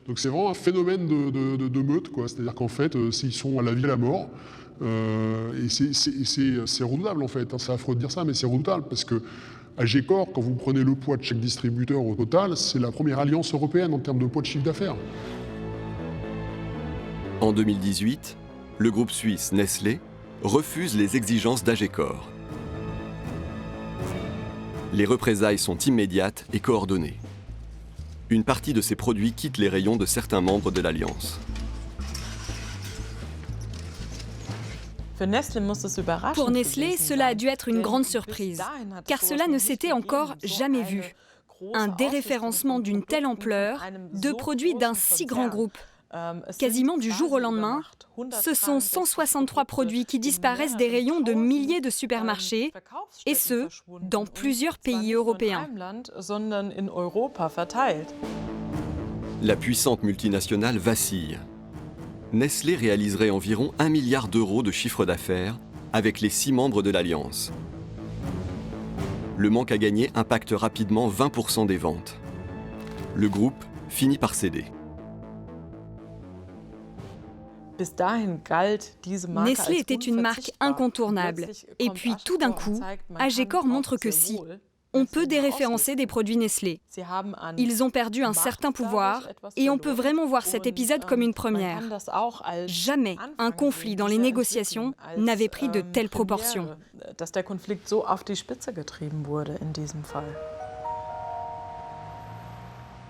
Donc c'est vraiment un phénomène de meute, quoi. C'est-à-dire qu'en fait, ils sont à la vie et à la mort. Et c'est redoutable, en fait. C'est affreux de dire ça, mais c'est redoutable, parce que Agecor, quand vous prenez le poids de chaque distributeur au total, c'est la première alliance européenne en termes de poids de chiffre d'affaires. En 2018, le groupe suisse Nestlé refuse les exigences d'Agecor. Les représailles sont immédiates et coordonnées. Une partie de ces produits quitte les rayons de certains membres de l'Alliance. Pour Nestlé, cela a dû être une grande surprise, car cela ne s'était encore jamais vu. Un déréférencement d'une telle ampleur de produits d'un si grand groupe. Quasiment du jour au lendemain, ce sont 163 produits qui disparaissent des rayons de milliers de supermarchés, et ce, dans plusieurs pays européens. La puissante multinationale vacille. Nestlé réaliserait environ 1 milliard d'euros de chiffre d'affaires avec les 6 membres de l'Alliance. Le manque à gagner impacte rapidement 20% des ventes. Le groupe finit par céder. Nestlé était une marque incontournable. Et puis, tout d'un coup, Agecor montre que si, on peut déréférencer des produits Nestlé. Ils ont perdu un certain pouvoir et on peut vraiment voir cet épisode comme une première. Jamais un conflit dans les négociations n'avait pris de telles proportions.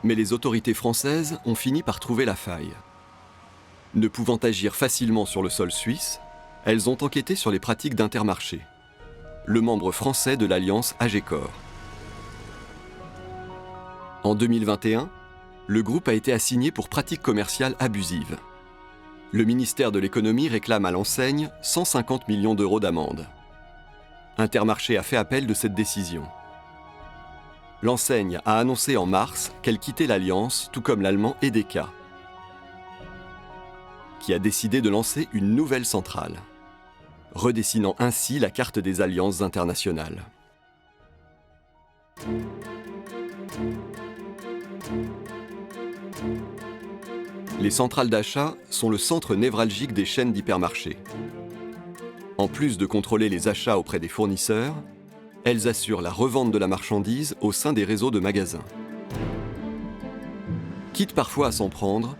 Mais les autorités françaises ont fini par trouver la faille. Ne pouvant agir facilement sur le sol suisse, elles ont enquêté sur les pratiques d'Intermarché, le membre français de l'alliance Agecor. En 2021, le groupe a été assigné pour pratiques commerciales abusives. Le ministère de l'économie réclame à l'enseigne 150 millions d'euros d'amende. Intermarché a fait appel de cette décision. L'enseigne a annoncé en mars qu'elle quittait l'alliance, tout comme l'allemand Edeka, qui a décidé de lancer une nouvelle centrale, redessinant ainsi la carte des alliances internationales. Les centrales d'achat sont le centre névralgique des chaînes d'hypermarchés. En plus de contrôler les achats auprès des fournisseurs, elles assurent la revente de la marchandise au sein des réseaux de magasins. Quitte parfois à s'en prendre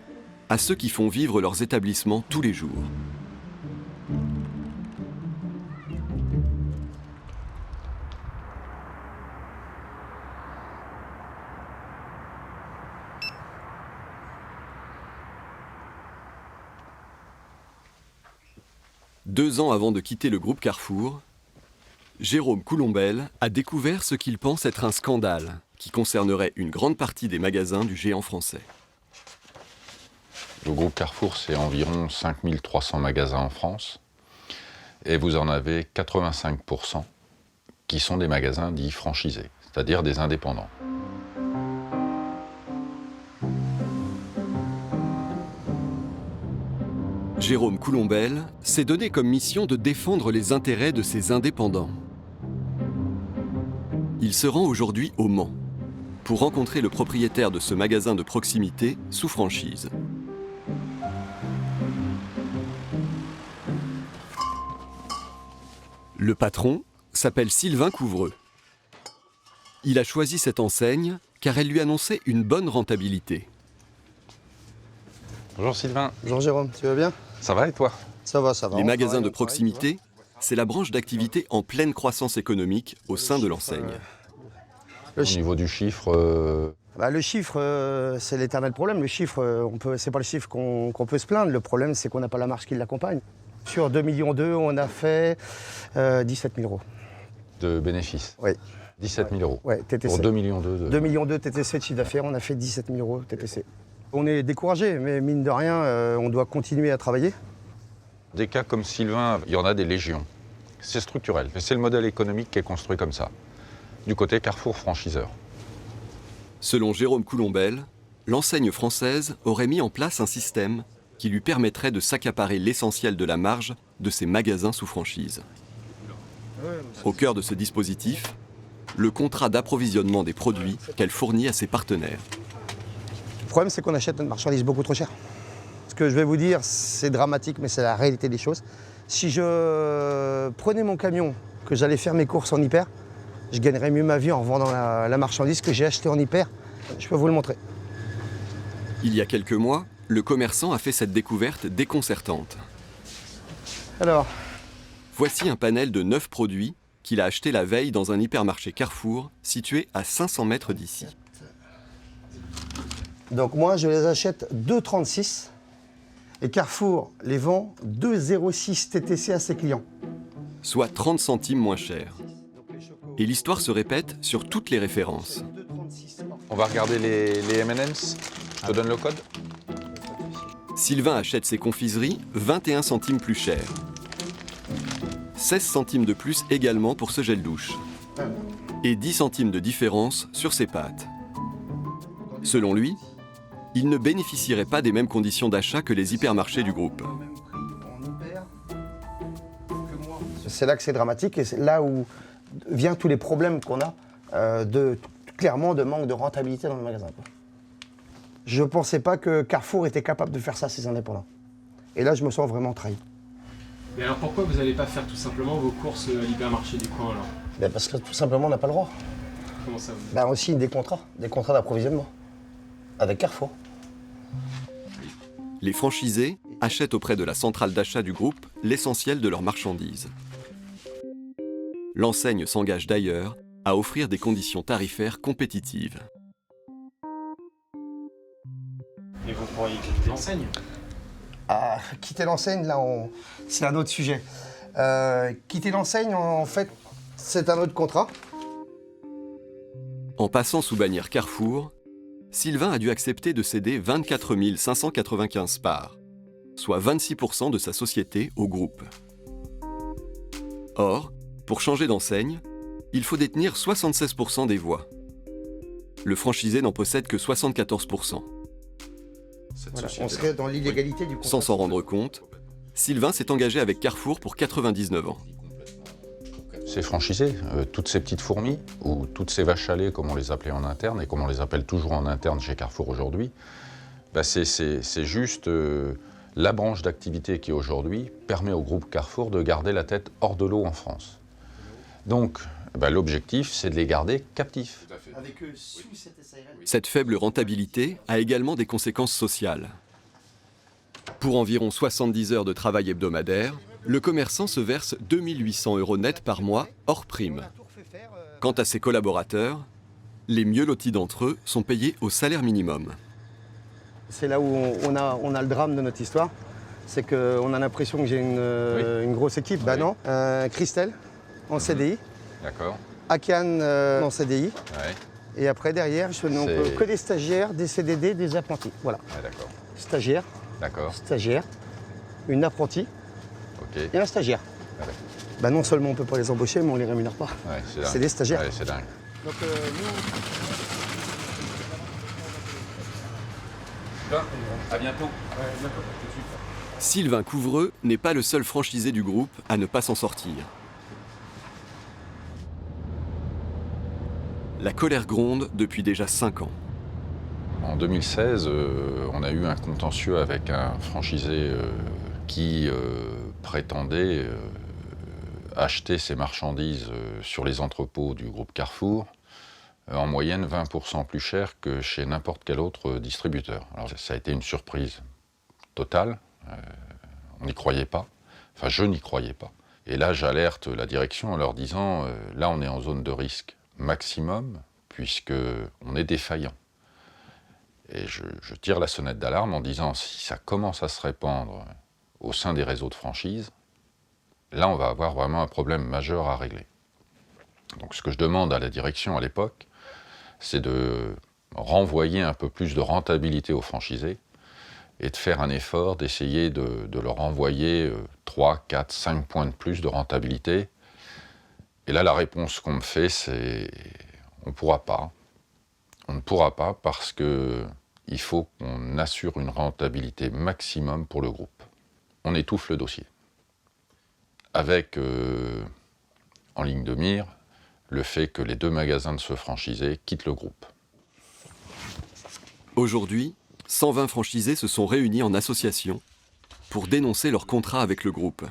à ceux qui font vivre leurs établissements tous les jours. Deux ans avant de quitter le groupe Carrefour, Jérôme Coulombelle a découvert ce qu'il pense être un scandale qui concernerait une grande partie des magasins du géant français. Le groupe Carrefour, c'est environ 5300 magasins en France. Et vous en avez 85% qui sont des magasins dits franchisés, c'est-à-dire des indépendants. Jérôme Coulombelle s'est donné comme mission de défendre les intérêts de ces indépendants. Il se rend aujourd'hui au Mans pour rencontrer le propriétaire de ce magasin de proximité sous franchise. Le patron s'appelle Sylvain Couvreux. Il a choisi cette enseigne car elle lui annonçait une bonne rentabilité. Bonjour Sylvain. Bonjour Jérôme, tu vas bien? Ça va et toi? Ça va, ça va. Les magasins de proximité, c'est la branche d'activité en pleine croissance économique au sein de l'enseigne. Au niveau du chiffre Le chiffre, c'est l'éternel problème. Le chiffre, c'est pas le chiffre qu'on peut se plaindre. Le problème, c'est qu'on n'a pas la marge qui l'accompagne. Sur 2,2 millions, on a fait 17 000 euros. De bénéfices? Oui. 17 000 euros. Oui, TTC. Pour 2,2 millions de... 2,2 millions de TTC de chiffre d'affaires, on a fait 17 000 euros TTC. On est découragé, mais mine de rien, on doit continuer à travailler. Des cas comme Sylvain, il y en a des légions. C'est structurel, c'est le modèle économique qui est construit comme ça. Du côté Carrefour franchiseur. Selon Jérôme Coulombelle, l'enseigne française aurait mis en place un système qui lui permettrait de s'accaparer l'essentiel de la marge de ses magasins sous franchise. Au cœur de ce dispositif, le contrat d'approvisionnement des produits qu'elle fournit à ses partenaires. Le problème, c'est qu'on achète notre marchandise beaucoup trop cher. Ce que je vais vous dire, c'est dramatique, mais c'est la réalité des choses. Si je prenais mon camion, que j'allais faire mes courses en hyper, je gagnerais mieux ma vie en revendant la marchandise que j'ai achetée en hyper. Je peux vous le montrer. Il y a quelques mois, le commerçant a fait cette découverte déconcertante. Alors, voici un panel de 9 produits qu'il a achetés la veille dans un hypermarché Carrefour situé à 500 mètres d'ici. Donc moi, je les achète 2,36 et Carrefour les vend 2,06 TTC à ses clients. Soit 30 centimes moins cher. Et l'histoire se répète sur toutes les références. On va regarder les M&M's. Je te donne le code. Sylvain achète ses confiseries 21 centimes plus cher. 16 centimes de plus également pour ce gel douche. Et 10 centimes de différence sur ses pâtes. Selon lui, il ne bénéficierait pas des mêmes conditions d'achat que les hypermarchés du groupe. C'est là que c'est dramatique et c'est là où viennent tous les problèmes qu'on a clairement de manque de rentabilité dans le magasin. Je ne pensais pas que Carrefour était capable de faire ça à ses indépendants. Et là, je me sens vraiment trahi. Mais alors pourquoi vous n'allez pas faire tout simplement vos courses à l'hypermarché du coin alors? Parce que tout simplement, on n'a pas le droit. Comment ça vous... Aussi des contrats d'approvisionnement avec Carrefour. Les franchisés achètent auprès de la centrale d'achat du groupe l'essentiel de leurs marchandises. L'enseigne s'engage d'ailleurs à offrir des conditions tarifaires compétitives. Et vous pourriez quitter l'enseigne? Quitter l'enseigne, là, c'est un autre sujet. Quitter l'enseigne, en fait, c'est un autre contrat. En passant sous bannière Carrefour, Sylvain a dû accepter de céder 24 595 parts, soit 26% de sa société au groupe. Or, pour changer d'enseigne, il faut détenir 76% des voix. Le franchisé n'en possède que 74%. Voilà, on serait dans l'illégalité du contrat. Sans s'en rendre compte, Sylvain s'est engagé avec Carrefour pour 99 ans. Ces franchisés, toutes ces petites fourmis, ou toutes ces vaches à lait, comme on les appelait en interne, et comme on les appelle toujours en interne chez Carrefour aujourd'hui, c'est juste la branche d'activité qui aujourd'hui permet au groupe Carrefour de garder la tête hors de l'eau en France. Donc, l'objectif, c'est de les garder captifs. Cette faible rentabilité a également des conséquences sociales. Pour environ 70 heures de travail hebdomadaire, le commerçant se verse 2 800 € net par mois, hors prime. Quant à ses collaborateurs, les mieux lotis d'entre eux sont payés au salaire minimum. C'est là où on a le drame de notre histoire. C'est qu'on a l'impression que j'ai une grosse équipe. Oui. Non. Christelle, en CDI. D'accord. Akian, en CDI. Ouais. Et après, derrière, je donc que des stagiaires, des CDD, des apprentis. Voilà. Ah, d'accord. Stagiaire. D'accord. Stagiaire. Une apprentie. Ok. Et un stagiaire. Ah, non seulement on ne peut pas les embaucher, mais on ne les rémunère pas. Ouais, c'est des stagiaires. Ouais, c'est dingue. Donc, À bientôt. Sylvain Couvreux n'est pas le seul franchisé du groupe à ne pas s'en sortir. la colère gronde depuis déjà 5 ans. En 2016, on a eu un contentieux avec un franchisé qui prétendait acheter ses marchandises sur les entrepôts du groupe Carrefour en moyenne 20% plus cher que chez n'importe quel autre distributeur. Alors ça a été une surprise totale, on n'y croyait pas, enfin je n'y croyais pas. Et là j'alerte la direction en leur disant là on est en zone de risque maximum puisqu'on est défaillant. Et je tire la sonnette d'alarme en disant si ça commence à se répandre au sein des réseaux de franchise, là on va avoir vraiment un problème majeur à régler. Donc ce que je demande à la direction à l'époque, c'est de renvoyer un peu plus de rentabilité aux franchisés et de faire un effort d'essayer de leur envoyer 3, 4, 5 points de plus de rentabilité. Et là la réponse qu'on me fait c'est on ne pourra pas. On ne pourra pas parce qu'il faut qu'on assure une rentabilité maximum pour le groupe. On étouffe le dossier. Avec, en ligne de mire, le fait que les 2 magasins de ce franchisé quittent le groupe. Aujourd'hui, 120 franchisés se sont réunis en association pour dénoncer leur contrat avec le groupe.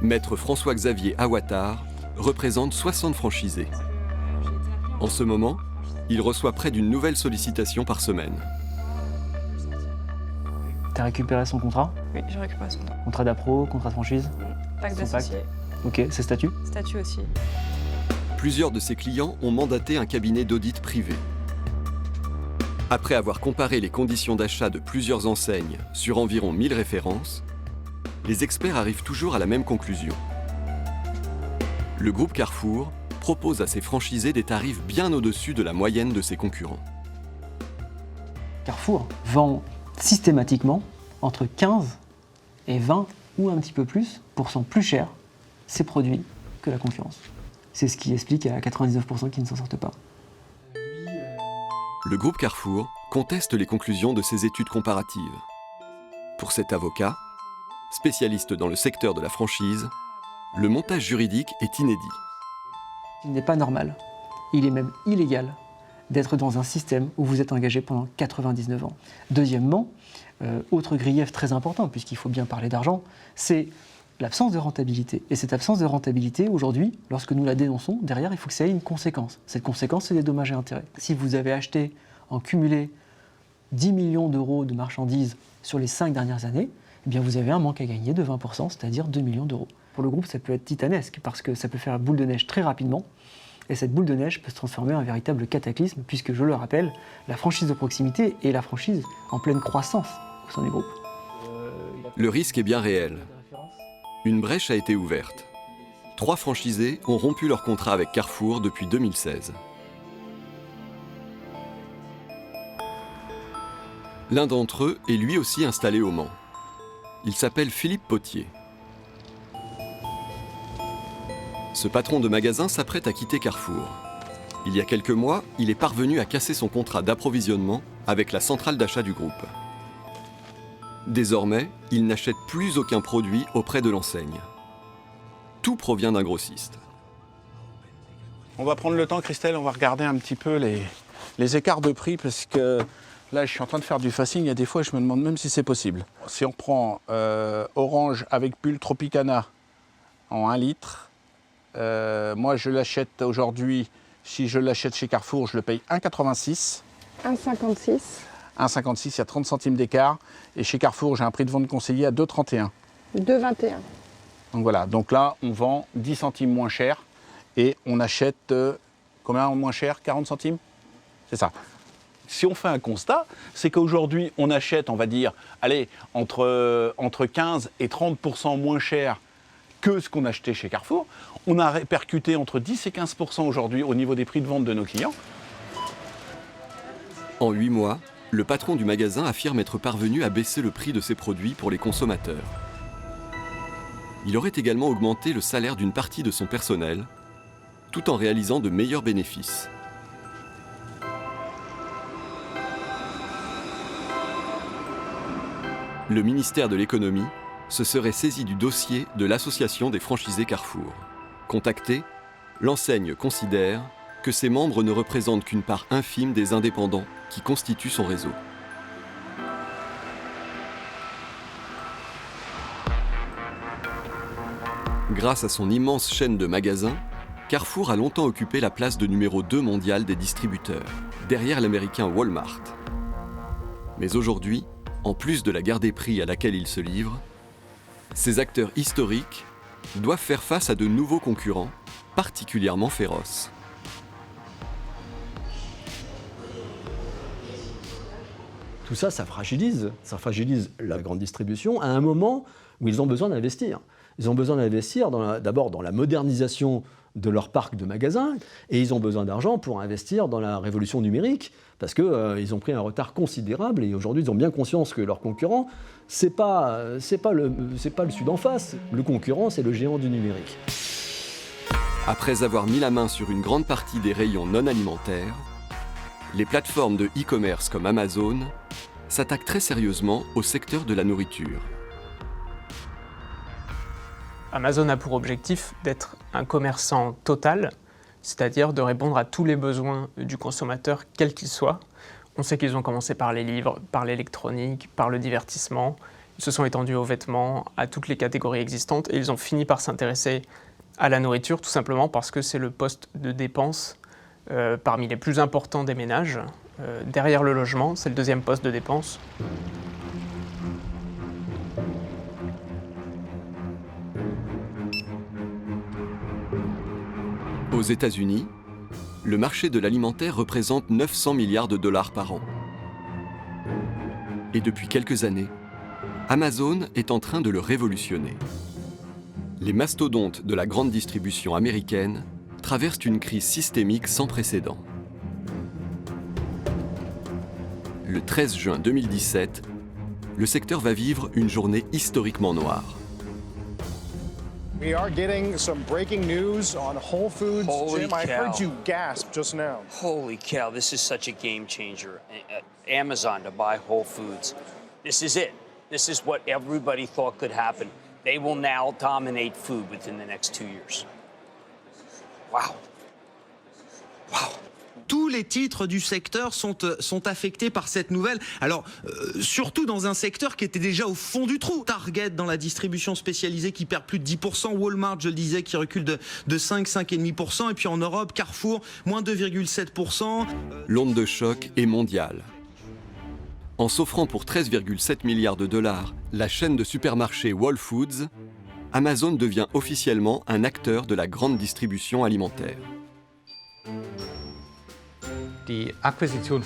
Maître François-Xavier Awatar représente 60 franchisés. En ce moment, il reçoit près d'une nouvelle sollicitation par semaine. Tu as récupéré son contrat? Oui, j'ai récupéré son contrat. Contrat d'appro, contrat de franchise? Pacte d'associé. Ok, c'est statut? Statut aussi. Plusieurs de ses clients ont mandaté un cabinet d'audit privé. Après avoir comparé les conditions d'achat de plusieurs enseignes sur environ 1000 références, les experts arrivent toujours à la même conclusion. Le groupe Carrefour propose à ses franchisés des tarifs bien au-dessus de la moyenne de ses concurrents. Carrefour vend systématiquement entre 15 et 20 ou un petit peu plus % plus cher ses produits que la concurrence. C'est ce qui explique à 99% qu'ils ne s'en sortent pas. Le groupe Carrefour conteste les conclusions de ces études comparatives. Pour cet avocat, spécialiste dans le secteur de la franchise, le montage juridique est inédit. Il n'est pas normal, il est même illégal d'être dans un système où vous êtes engagé pendant 99 ans. Deuxièmement, autre grief très important, puisqu'il faut bien parler d'argent, c'est l'absence de rentabilité. Et cette absence de rentabilité, aujourd'hui, lorsque nous la dénonçons, derrière, il faut que ça ait une conséquence. Cette conséquence, c'est des dommages et intérêts. Si vous avez acheté en cumulé 10 millions d'euros de marchandises sur les 5 dernières années, eh bien vous avez un manque à gagner de 20%, c'est-à-dire 2 millions d'euros. Pour le groupe, ça peut être titanesque, parce que ça peut faire boule de neige très rapidement, et cette boule de neige peut se transformer en un véritable cataclysme, puisque, je le rappelle, la franchise de proximité est la franchise en pleine croissance au sein du groupe. Le risque est bien réel. Une brèche a été ouverte. 3 franchisés ont rompu leur contrat avec Carrefour depuis 2016. L'un d'entre eux est lui aussi installé au Mans. Il s'appelle Philippe Potier. Ce patron de magasin s'apprête à quitter Carrefour. Il y a quelques mois, il est parvenu à casser son contrat d'approvisionnement avec la centrale d'achat du groupe. Désormais, il n'achète plus aucun produit auprès de l'enseigne. Tout provient d'un grossiste. On va prendre le temps, Christelle, on va regarder un petit peu les écarts de prix parce que là, je suis en train de faire du facing. Il y a des fois, je me demande même si c'est possible. Si on prend Orange avec bulle Tropicana en 1 litre, moi, je l'achète aujourd'hui, si je l'achète chez Carrefour, je le paye 1,86. 1,56. 1,56, il y a 30 centimes d'écart. Et chez Carrefour, j'ai un prix de vente conseillé à 2,31. 2,21. Donc voilà, donc là, on vend 10 centimes moins cher et on achète combien moins cher? 40 centimes? C'est ça. Si on fait un constat, c'est qu'aujourd'hui, on achète, on va dire, allez, entre 15 et 30% moins cher que ce qu'on achetait chez Carrefour. On a répercuté entre 10 et 15% aujourd'hui au niveau des prix de vente de nos clients. En 8 mois, le patron du magasin affirme être parvenu à baisser le prix de ses produits pour les consommateurs. Il aurait également augmenté le salaire d'une partie de son personnel, tout en réalisant de meilleurs bénéfices. Le ministère de l'Économie se serait saisi du dossier de l'Association des franchisés Carrefour. Contacté, l'enseigne considère que ses membres ne représentent qu'une part infime des indépendants qui constituent son réseau. Grâce à son immense chaîne de magasins, Carrefour a longtemps occupé la place de numéro 2 mondial des distributeurs, derrière l'américain Walmart. Mais aujourd'hui, en plus de la guerre des prix à laquelle il se livre, ces acteurs historiques doivent faire face à de nouveaux concurrents, particulièrement féroces. Tout ça, ça fragilise la grande distribution à un moment où ils ont besoin d'investir. Ils ont besoin d'investir d'abord dans la modernisation de leur parc de magasins, et ils ont besoin d'argent pour investir dans la révolution numérique, parce qu'ils ont pris un retard considérable, et aujourd'hui ils ont bien conscience que leur concurrent, c'est pas le Sud en face. Le concurrent, c'est le géant du numérique. Après avoir mis la main sur une grande partie des rayons non alimentaires, les plateformes de e-commerce comme Amazon s'attaquent très sérieusement au secteur de la nourriture. Amazon a pour objectif d'être un commerçant total, c'est-à-dire de répondre à tous les besoins du consommateur, quel qu'il soit. On sait qu'ils ont commencé par les livres, par l'électronique, par le divertissement. Ils se sont étendus aux vêtements, à toutes les catégories existantes, et ils ont fini par s'intéresser à la nourriture, tout simplement parce que c'est le poste de dépense parmi les plus importants des ménages. Derrière le logement, c'est le deuxième poste de dépense. Aux États-Unis, le marché de l'alimentaire représente 900 milliards de dollars par an. Et depuis quelques années, Amazon est en train de le révolutionner. Les mastodontes de la grande distribution américaine traversent une crise systémique sans précédent. Le 13 juin 2017, le secteur va vivre une journée historiquement noire. We are getting some breaking news on Whole Foods. Jim, I heard you gasp just now. Holy cow, this is such a game changer. Amazon to buy Whole Foods. This is it. This is what everybody thought could happen. They will now dominate food within the next 2 years. Wow. Wow. Tous les titres du secteur sont affectés par cette nouvelle. Alors, surtout dans un secteur qui était déjà au fond du trou. Target dans la distribution spécialisée qui perd plus de 10%. Walmart, je le disais, qui recule de 5,5%. Et puis en Europe, Carrefour, moins 2,7%. L'onde de choc est mondiale. En s'offrant pour 13,7 milliards de dollars la chaîne de supermarchés Whole Foods, Amazon devient officiellement un acteur de la grande distribution alimentaire. L'acquisition de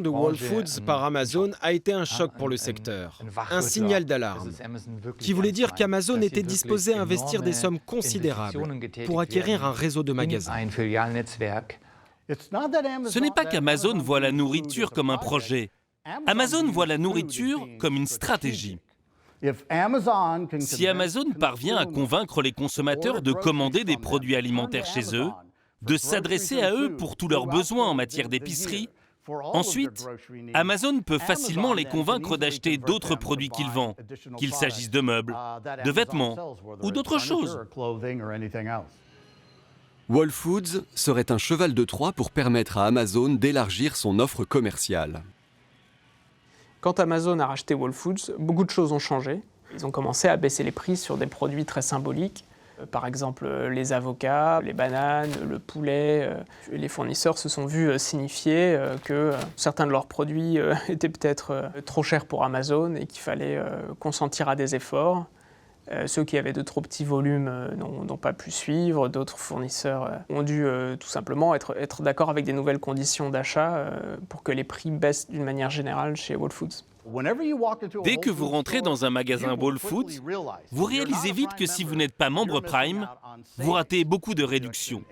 Whole Foods par Amazon a été un choc pour le secteur, un signal d'alarme, qui voulait dire qu'Amazon était disposé à investir des sommes considérables pour acquérir un réseau de magasins. Ce n'est pas qu'Amazon voit la nourriture comme un projet. Amazon voit la nourriture comme une stratégie. Si Amazon parvient à convaincre les consommateurs de commander des produits alimentaires chez eux, de s'adresser à eux pour tous leurs besoins en matière d'épicerie, ensuite, Amazon peut facilement les convaincre d'acheter d'autres produits qu'il vend, qu'il s'agisse de meubles, de vêtements ou d'autres choses. Whole Foods serait un cheval de Troie pour permettre à Amazon d'élargir son offre commerciale. Quand Amazon a racheté Whole Foods, beaucoup de choses ont changé. Ils ont commencé à baisser les prix sur des produits très symboliques. Par exemple, les avocats, les bananes, le poulet. Les fournisseurs se sont vus signifier que certains de leurs produits étaient peut-être trop chers pour Amazon et qu'il fallait consentir à des efforts. Ceux qui avaient de trop petits volumes n'ont pas pu suivre. D'autres fournisseurs ont dû tout simplement être d'accord avec des nouvelles conditions d'achat pour que les prix baissent d'une manière générale chez Whole Foods. Dès que vous rentrez dans un magasin Whole Foods, vous réalisez vite que si vous n'êtes pas membre Prime, vous ratez beaucoup de réductions.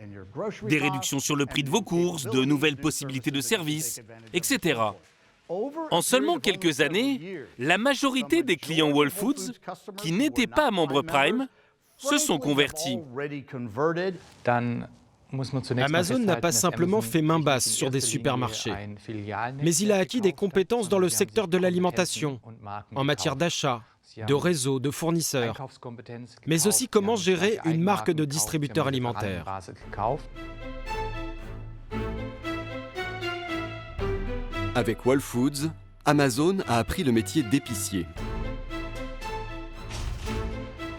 Des réductions sur le prix de vos courses, de nouvelles possibilités de services, etc. En seulement quelques années, la majorité des clients Whole Foods, qui n'étaient pas membres Prime, se sont convertis. Amazon n'a pas simplement fait main basse sur des supermarchés, mais il a acquis des compétences dans le secteur de l'alimentation, en matière d'achat, de réseau, de fournisseurs, mais aussi comment gérer une marque de distributeur alimentaire. Avec Whole Foods, Amazon a appris le métier d'épicier.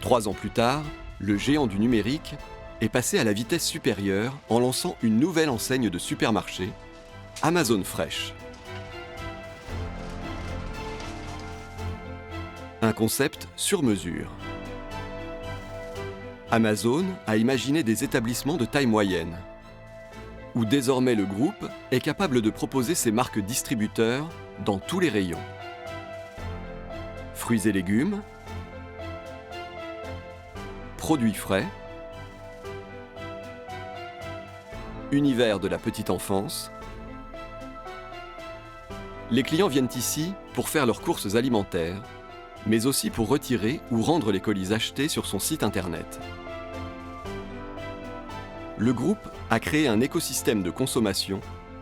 3 ans plus tard, le géant du numérique est passé à la vitesse supérieure en lançant une nouvelle enseigne de supermarché, Amazon Fresh. Un concept sur mesure. Amazon a imaginé des établissements de taille moyenne, où désormais le groupe est capable de proposer ses marques distributeurs dans tous les rayons. Fruits et légumes, produits frais, univers de la petite enfance. Les clients viennent ici pour faire leurs courses alimentaires, mais aussi pour retirer ou rendre les colis achetés sur son site internet. Le groupe a créé un écosystème de consommation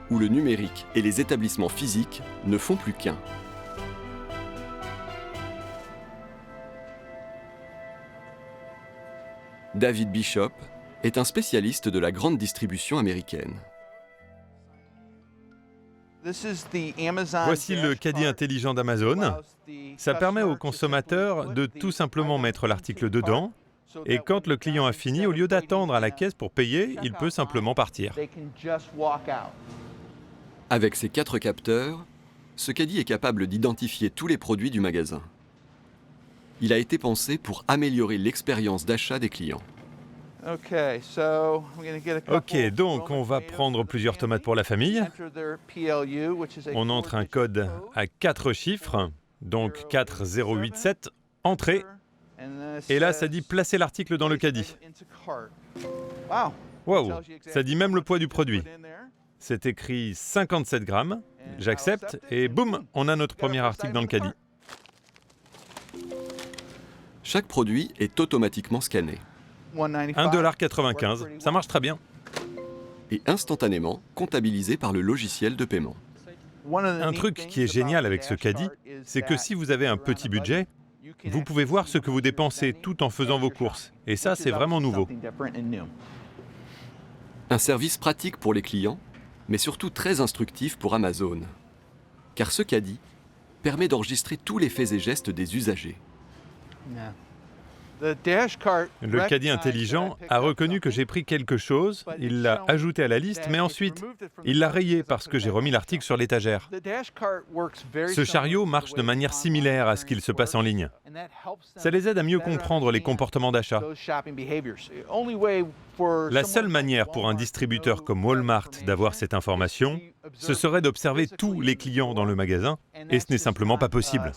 où le numérique et les établissements physiques ne font plus qu'un. David Bishop est un spécialiste de la grande distribution américaine. Voici le caddie intelligent d'Amazon. Ça permet au consommateur de tout simplement mettre l'article dedans et quand le client a fini, au lieu d'attendre à la caisse pour payer, il peut simplement partir. Avec ses 4 capteurs, ce caddie est capable d'identifier tous les produits du magasin. Il a été pensé pour améliorer l'expérience d'achat des clients. Ok, donc on va prendre plusieurs tomates pour la famille. On entre un code à 4 chiffres, donc 4087, entrée. Et là, ça dit placer l'article dans le caddie. Waouh, ça dit même le poids du produit. C'est écrit 57 grammes, j'accepte, et boum, on a notre premier article dans le caddie. Chaque produit est automatiquement scanné. 1,95 $, ça marche très bien. Et instantanément comptabilisé par le logiciel de paiement. Un truc qui est génial avec ce caddie, c'est que si vous avez un petit budget, vous pouvez voir ce que vous dépensez tout en faisant vos courses. Et ça, c'est vraiment nouveau. Un service pratique pour les clients, mais surtout très instructif pour Amazon. Car ce caddie permet d'enregistrer tous les faits et gestes des usagers. Le caddie intelligent a reconnu que j'ai pris quelque chose, il l'a ajouté à la liste, mais ensuite, il l'a rayé parce que j'ai remis l'article sur l'étagère. Ce chariot marche de manière similaire à ce qu'il se passe en ligne. Ça les aide à mieux comprendre les comportements d'achat. La seule manière pour un distributeur comme Walmart d'avoir cette information, ce serait d'observer tous les clients dans le magasin, et ce n'est simplement pas possible.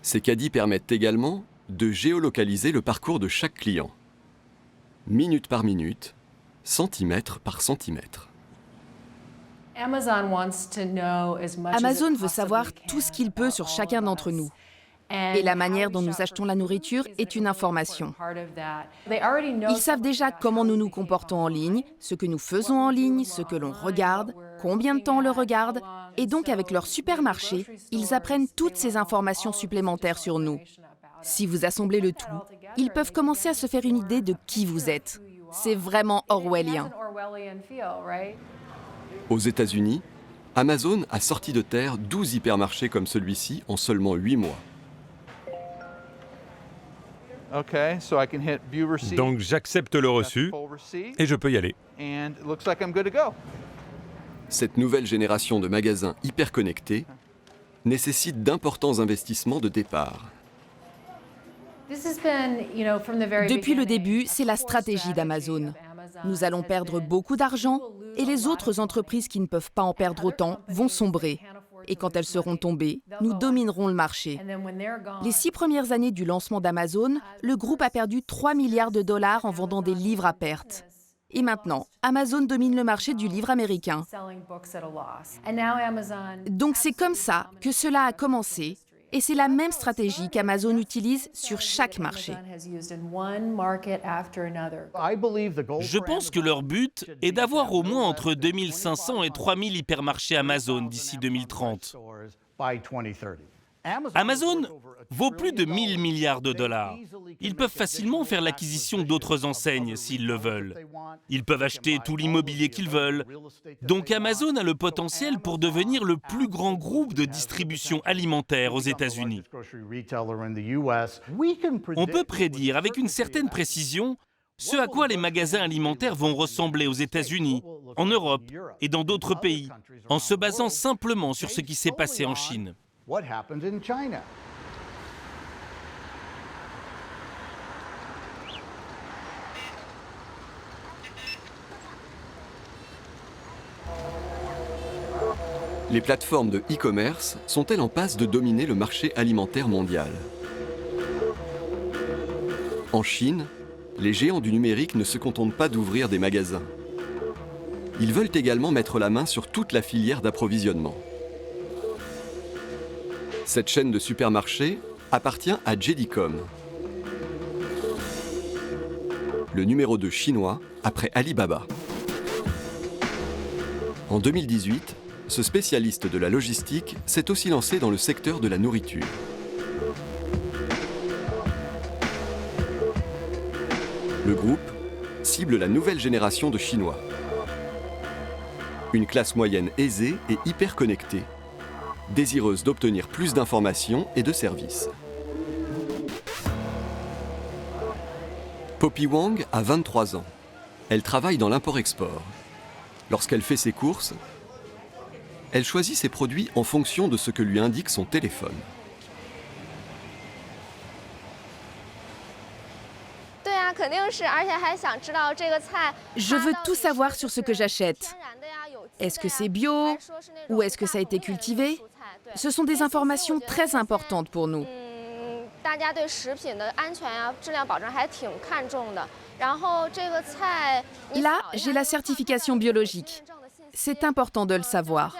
Ces caddies permettent également de géolocaliser le parcours de chaque client. Minute par minute, centimètre par centimètre. Amazon veut savoir tout ce qu'il peut sur chacun d'entre nous. Et la manière dont nous achetons la nourriture est une information. Ils savent déjà comment nous nous comportons en ligne, ce que nous faisons en ligne, ce que l'on regarde, combien de temps on le regarde. Et donc, avec leur supermarché, ils apprennent toutes ces informations supplémentaires sur nous. Si vous assemblez le tout, ils peuvent commencer à se faire une idée de qui vous êtes. C'est vraiment orwellien. Aux États-Unis, Amazon a sorti de terre 12 hypermarchés comme celui-ci en seulement 8 mois. Donc j'accepte le reçu et je peux y aller. Cette nouvelle génération de magasins hyper connectés nécessite d'importants investissements de départ. Depuis le début, c'est la stratégie d'Amazon. Nous allons perdre beaucoup d'argent et les autres entreprises qui ne peuvent pas en perdre autant vont sombrer. Et quand elles seront tombées, nous dominerons le marché. Les 6 premières années du lancement d'Amazon, le groupe a perdu 3 milliards de dollars en vendant des livres à perte. Et maintenant, Amazon domine le marché du livre américain. Donc c'est comme ça que cela a commencé Et c'est la même stratégie qu'Amazon utilise sur chaque marché. Je pense que leur but est d'avoir au moins entre 2500 et 3000 hypermarchés Amazon d'ici 2030. Amazon vaut plus de 1000 milliards de dollars. Ils peuvent facilement faire l'acquisition d'autres enseignes s'ils le veulent. Ils peuvent acheter tout l'immobilier qu'ils veulent. Donc Amazon a le potentiel pour devenir le plus grand groupe de distribution alimentaire aux États-Unis. On peut prédire avec une certaine précision ce à quoi les magasins alimentaires vont ressembler aux États-Unis, en Europe et dans d'autres pays, en se basant simplement sur ce qui s'est passé en Chine. What happened in China? Les plateformes de e-commerce sont-elles en passe de dominer le marché alimentaire mondial? En Chine, les géants du numérique ne se contentent pas d'ouvrir des magasins. Ils veulent également mettre la main sur toute la filière d'approvisionnement. Cette chaîne de supermarchés appartient à JD.com, le numéro 2 chinois après Alibaba. En 2018, ce spécialiste de la logistique s'est aussi lancé dans le secteur de la nourriture. Le groupe cible la nouvelle génération de Chinois. Une classe moyenne aisée et hyper connectée, désireuse d'obtenir plus d'informations et de services. Poppy Wang a 23 ans. Elle travaille dans l'import-export. Lorsqu'elle fait ses courses, elle choisit ses produits en fonction de ce que lui indique son téléphone. Je veux tout savoir sur ce que j'achète. Est-ce que c'est bio ou est-ce que ça a été cultivé? Ce sont des informations très importantes pour nous. Là, j'ai la certification biologique. C'est important de le savoir.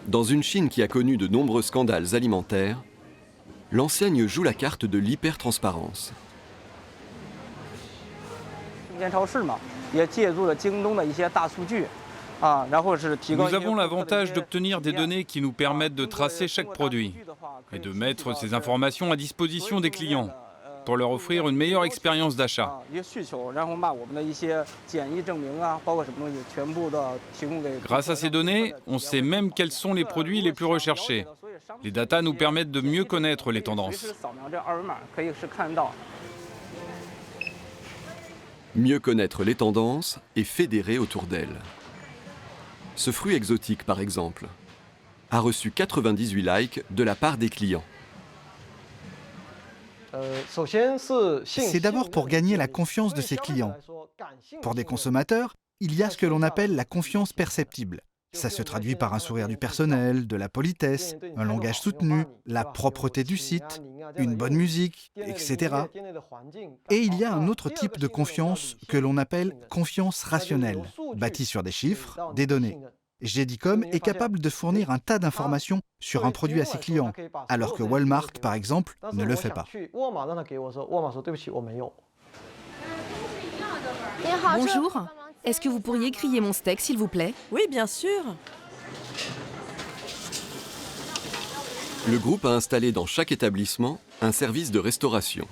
Dans une Chine qui a connu de nombreux scandales alimentaires, l'enseigne joue la carte de l'hypertransparence. Nous avons l'avantage d'obtenir des données qui nous permettent de tracer chaque produit et de mettre ces informations à disposition des clients pour leur offrir une meilleure expérience d'achat. Grâce à ces données, on sait même quels sont les produits les plus recherchés. Les datas nous permettent de mieux connaître les tendances. Mieux connaître les tendances et fédérer autour d'elles. Ce fruit exotique, par exemple, a reçu 98 likes de la part des clients. C'est d'abord pour gagner la confiance de ses clients. Pour des consommateurs, il y a ce que l'on appelle la confiance perceptible. Ça se traduit par un sourire du personnel, de la politesse, un langage soutenu, la propreté du site, une bonne musique, etc. Et il y a un autre type de confiance que l'on appelle confiance rationnelle, bâtie sur des chiffres, des données. JD.com est capable de fournir un tas d'informations sur un produit à ses clients, alors que Walmart, par exemple, ne le fait pas. Bonjour, est-ce que vous pourriez griller mon steak, s'il vous plaît? Oui, bien sûr. Le groupe a installé dans chaque établissement un service de restauration,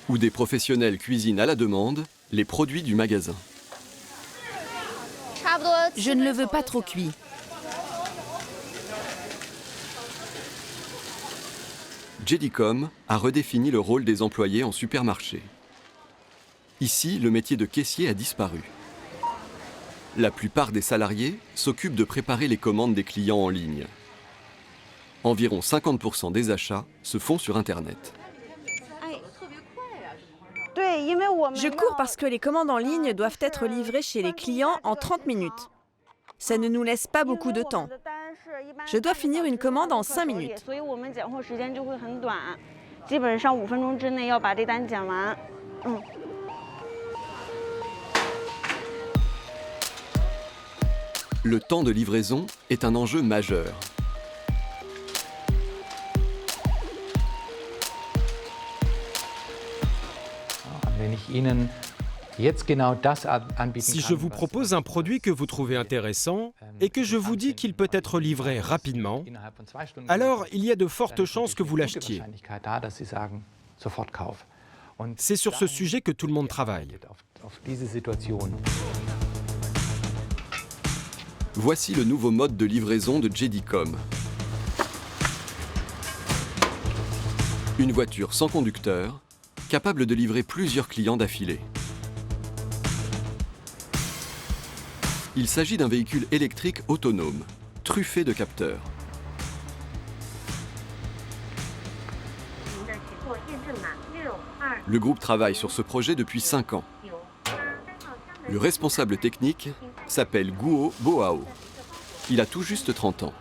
où des professionnels cuisinent à la demande les produits du magasin. Je ne le veux pas trop cuit. JD.com a redéfini le rôle des employés en supermarché. Ici, le métier de caissier a disparu. La plupart des salariés s'occupent de préparer les commandes des clients en ligne. Environ 50% des achats se font sur Internet. Je cours parce que les commandes en ligne doivent être livrées chez les clients en 30 minutes. Ça ne nous laisse pas beaucoup de temps. Je dois finir une commande en 5 minutes. Le temps de livraison est un enjeu majeur. Si je vous propose un produit que vous trouvez intéressant et que je vous dis qu'il peut être livré rapidement, alors il y a de fortes chances que vous l'achetiez. C'est sur ce sujet que tout le monde travaille. Voici le nouveau mode de livraison de JD.com. Une voiture sans conducteur, capable de livrer plusieurs clients d'affilée. Il s'agit d'un véhicule électrique autonome, truffé de capteurs. Le groupe travaille sur ce projet depuis 5 ans. Le responsable technique s'appelle Guo Boao. Il a tout juste 30 ans.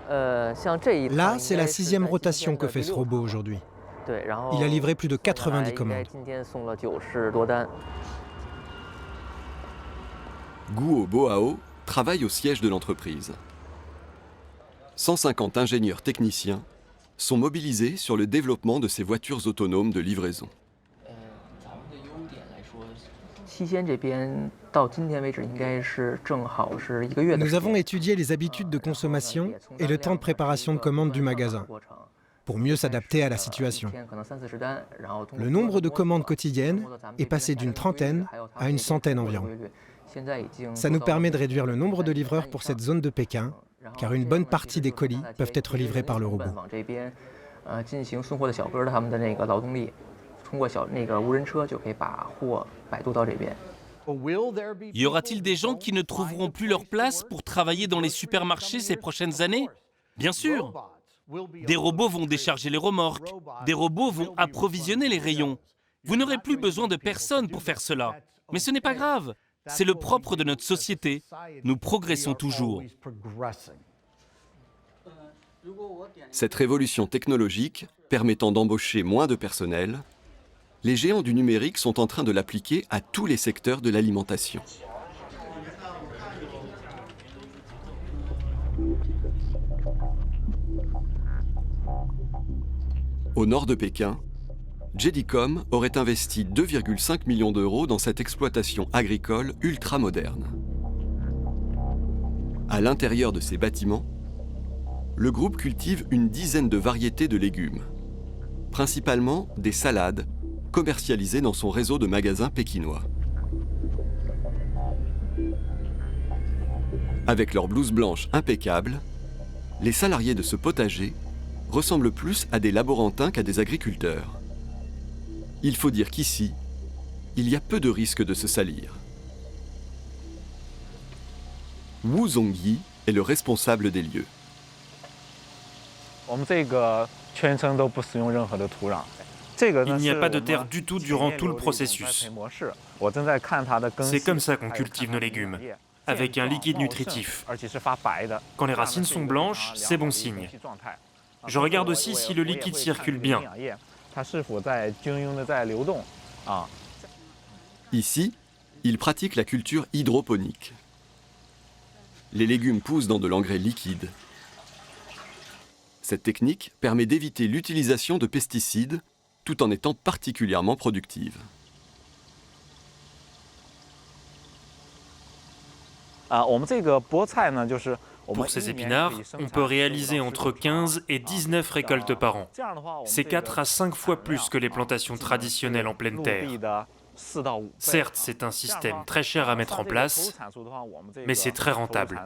Là, c'est la 6e rotation que fait ce robot aujourd'hui. Il a livré plus de 90 commandes. Guo Boao travaille au siège de l'entreprise. 150 ingénieurs techniciens sont mobilisés sur le développement de ces voitures autonomes de livraison. Nous avons étudié les habitudes de consommation et le temps de préparation de commandes du magasin pour mieux s'adapter à la situation. Le nombre de commandes quotidiennes est passé d'une trentaine à une centaine environ. Ça nous permet de réduire le nombre de livreurs pour cette zone de Pékin, car une bonne partie des colis peuvent être livrés par le robot. Y aura-t-il des gens qui ne trouveront plus leur place pour travailler dans les supermarchés ces prochaines années? Bien sûr. Des robots vont décharger les remorques, des robots vont approvisionner les rayons. Vous n'aurez plus besoin de personne pour faire cela. Mais ce n'est pas grave. C'est le propre de notre société. Nous progressons toujours. Cette révolution technologique, permettant d'embaucher moins de personnel, les géants du numérique sont en train de l'appliquer à tous les secteurs de l'alimentation. Au nord de Pékin, JD.com aurait investi 2,5 millions d'euros dans cette exploitation agricole ultra-moderne. À l'intérieur de ces bâtiments, le groupe cultive une dizaine de variétés de légumes, principalement des salades, commercialisées dans son réseau de magasins pékinois. Avec leurs blouses blanches impeccables, les salariés de ce potager ressemblent plus à des laborantins qu'à des agriculteurs. Il faut dire qu'ici, il y a peu de risques de se salir. Wu Zongyi est le responsable des lieux. Il n'y a pas de terre du tout durant tout le processus. C'est comme ça qu'on cultive nos légumes, avec un liquide nutritif. Quand les racines sont blanches, c'est bon signe. Je regarde aussi si le liquide circule bien. Ici, ils pratiquent la culture hydroponique. Les légumes poussent dans de l'engrais liquide. Cette technique permet d'éviter l'utilisation de pesticides tout en étant particulièrement productive. Pour ces épinards, on peut réaliser entre 15 et 19 récoltes par an. C'est 4 à 5 fois plus que les plantations traditionnelles en pleine terre. Certes, c'est un système très cher à mettre en place, mais c'est très rentable.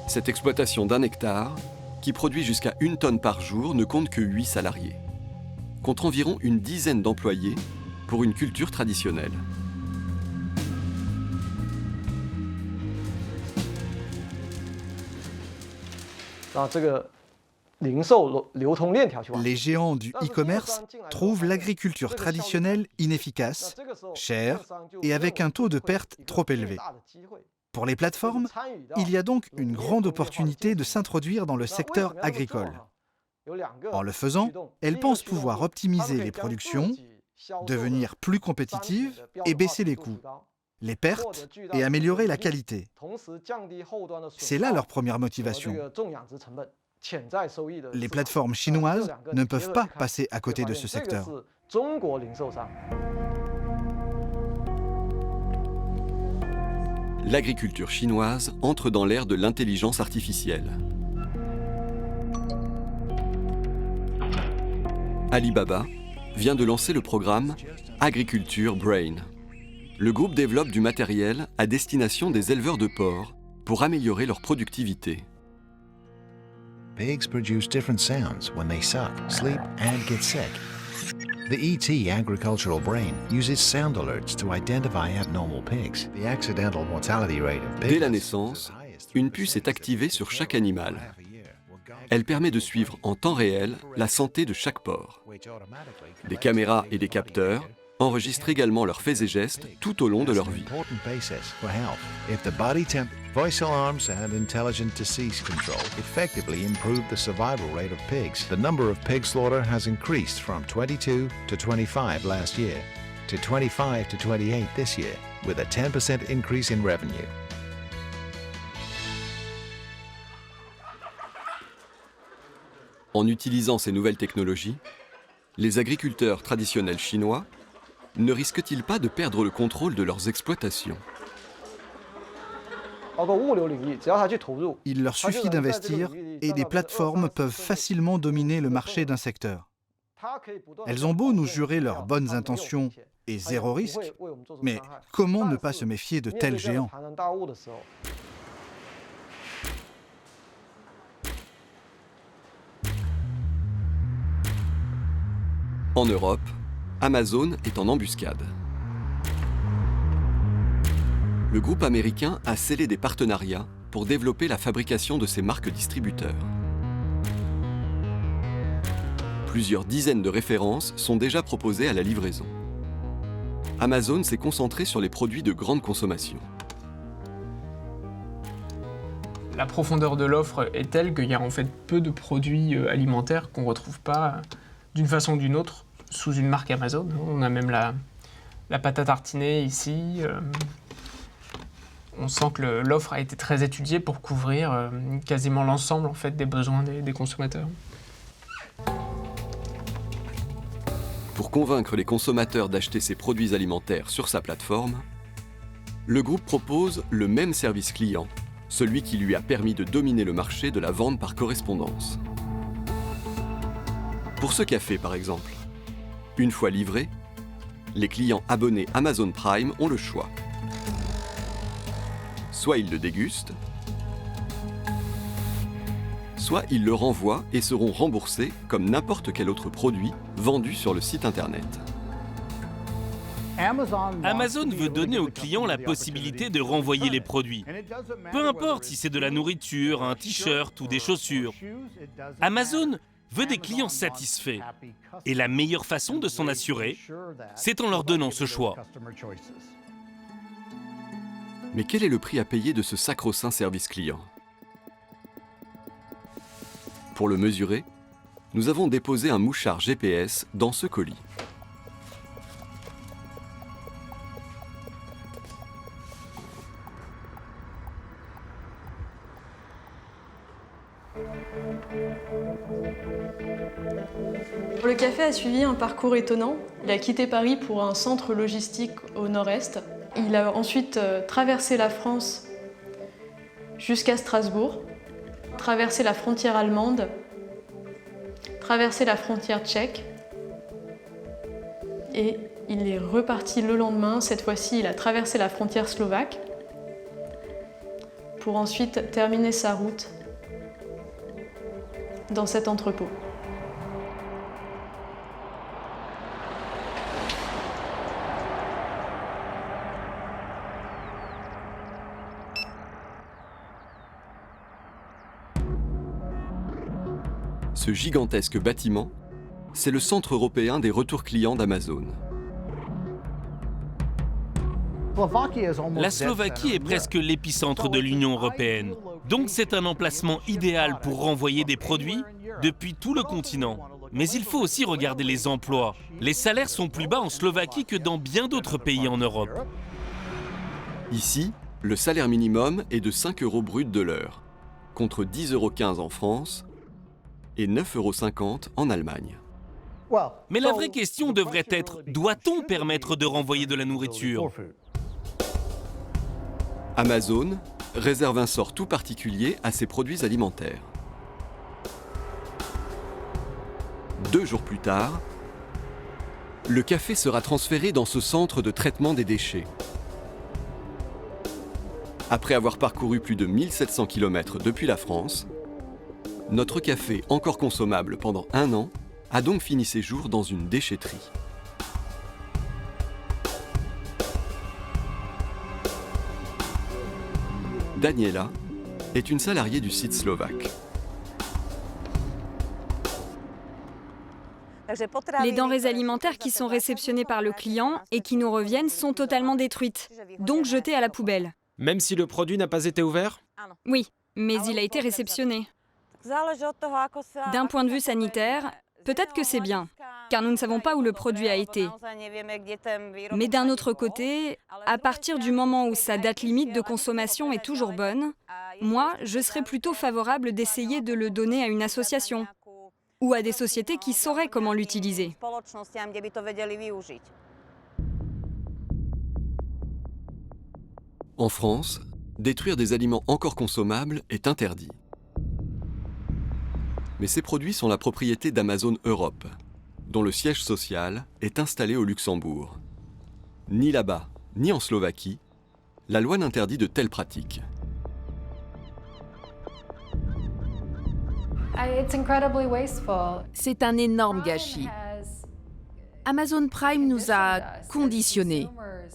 Cette exploitation d'1 hectare, qui produit jusqu'à 1 tonne par jour, ne compte que 8 salariés, contre environ une dizaine d'employés pour une culture traditionnelle. Les géants du e-commerce trouvent l'agriculture traditionnelle inefficace, chère et avec un taux de perte trop élevé. Pour les plateformes, il y a donc une grande opportunité de s'introduire dans le secteur agricole. En le faisant, elle pense pouvoir optimiser les productions, devenir plus compétitive et baisser les coûts, les pertes et améliorer la qualité. C'est là leur première motivation. Les plateformes chinoises ne peuvent pas passer à côté de ce secteur. L'agriculture chinoise entre dans l'ère de l'intelligence artificielle. Alibaba vient de lancer le programme Agriculture Brain. Le groupe développe du matériel à destination des éleveurs de porcs pour améliorer leur productivité. Pigs produce different sounds when they suck, sleep, and get sick. The ET agricultural brain uses sound alerts to identify abnormal pigs. The accidental mortality rate of pigs. Dès la naissance, une puce est activée sur chaque animal. Elle permet de suivre en temps réel la santé de chaque porc. Des caméras et des capteurs enregistrent également leurs faits et gestes tout au long de leur vie. Voice alarms and intelligent disease control effectively improve the survival rate of pigs. The number of pig slaughter has increased from 22 to 25 last year, to 25 to 28 this year, with a 10% increase in revenue. En utilisant ces nouvelles technologies, les agriculteurs traditionnels chinois ne risquent-ils pas de perdre le contrôle de leurs exploitations ? Il leur suffit d'investir et des plateformes peuvent facilement dominer le marché d'un secteur. Elles ont beau nous jurer leurs bonnes intentions et zéro risque, mais comment ne pas se méfier de tels géants ? En Europe, Amazon est en embuscade. Le groupe américain a scellé des partenariats pour développer la fabrication de ses marques distributeurs. Plusieurs dizaines de références sont déjà proposées à la livraison. Amazon s'est concentré sur les produits de grande consommation. La profondeur de l'offre est telle qu'il y a en fait peu de produits alimentaires qu'on ne retrouve pas d'une façon ou d'une autre sous une marque Amazon. On a même la pâte à tartiner ici. On sent que l'offre a été très étudiée pour couvrir quasiment l'ensemble en fait, des besoins des consommateurs. Pour convaincre les consommateurs d'acheter ses produits alimentaires sur sa plateforme, le groupe propose le même service client, celui qui lui a permis de dominer le marché de la vente par correspondance. Pour ce café, par exemple, une fois livré, les clients abonnés Amazon Prime ont le choix. Soit ils le dégustent, soit ils le renvoient et seront remboursés comme n'importe quel autre produit vendu sur le site internet. Amazon veut donner aux clients la possibilité de renvoyer les produits. Peu importe si c'est de la nourriture, un t-shirt ou des chaussures. Amazon veut des clients satisfaits. Et la meilleure façon de s'en assurer, c'est en leur donnant ce choix. Mais quel est le prix à payer de ce sacro-saint service client ? Pour le mesurer, nous avons déposé un mouchard GPS dans ce colis. Le café a suivi un parcours étonnant. Il a quitté Paris pour un centre logistique au nord-est. Il a ensuite traversé la France jusqu'à Strasbourg, traversé la frontière allemande, traversé la frontière tchèque et il est reparti le lendemain. Cette fois-ci, il a traversé la frontière slovaque pour ensuite terminer sa route dans cet entrepôt. Ce gigantesque bâtiment, c'est le centre européen des retours clients d'Amazon. La Slovaquie est presque l'épicentre de l'Union européenne. Donc c'est un emplacement idéal pour renvoyer des produits depuis tout le continent. Mais il faut aussi regarder les emplois. Les salaires sont plus bas en Slovaquie que dans bien d'autres pays en Europe. Ici, le salaire minimum est de 5 € brut de l'heure, contre 10,15 € en France et 9,50 € en Allemagne. Mais la vraie question devrait être, doit-on permettre de renvoyer de la nourriture? Amazon réserve un sort tout particulier à ses produits alimentaires. 2 jours plus tard, le café sera transféré dans ce centre de traitement des déchets. Après avoir parcouru plus de 1700 km depuis la France, notre café, encore consommable pendant 1 an, a donc fini ses jours dans une déchetterie. Daniela est une salariée du site slovaque. Les denrées alimentaires qui sont réceptionnées par le client et qui nous reviennent sont totalement détruites, donc jetées à la poubelle. Même si le produit n'a pas été ouvert? Oui, mais il a été réceptionné. D'un point de vue sanitaire, peut-être que c'est bien, car nous ne savons pas où le produit a été. Mais d'un autre côté, à partir du moment où sa date limite de consommation est toujours bonne, moi, je serais plutôt favorable d'essayer de le donner à une association ou à des sociétés qui sauraient comment l'utiliser. En France, détruire des aliments encore consommables est interdit. Mais ces produits sont la propriété d'Amazon Europe, dont le siège social est installé au Luxembourg. Ni là-bas, ni en Slovaquie, la loi n'interdit de telles pratiques. C'est un énorme gâchis. Amazon Prime nous a conditionnés.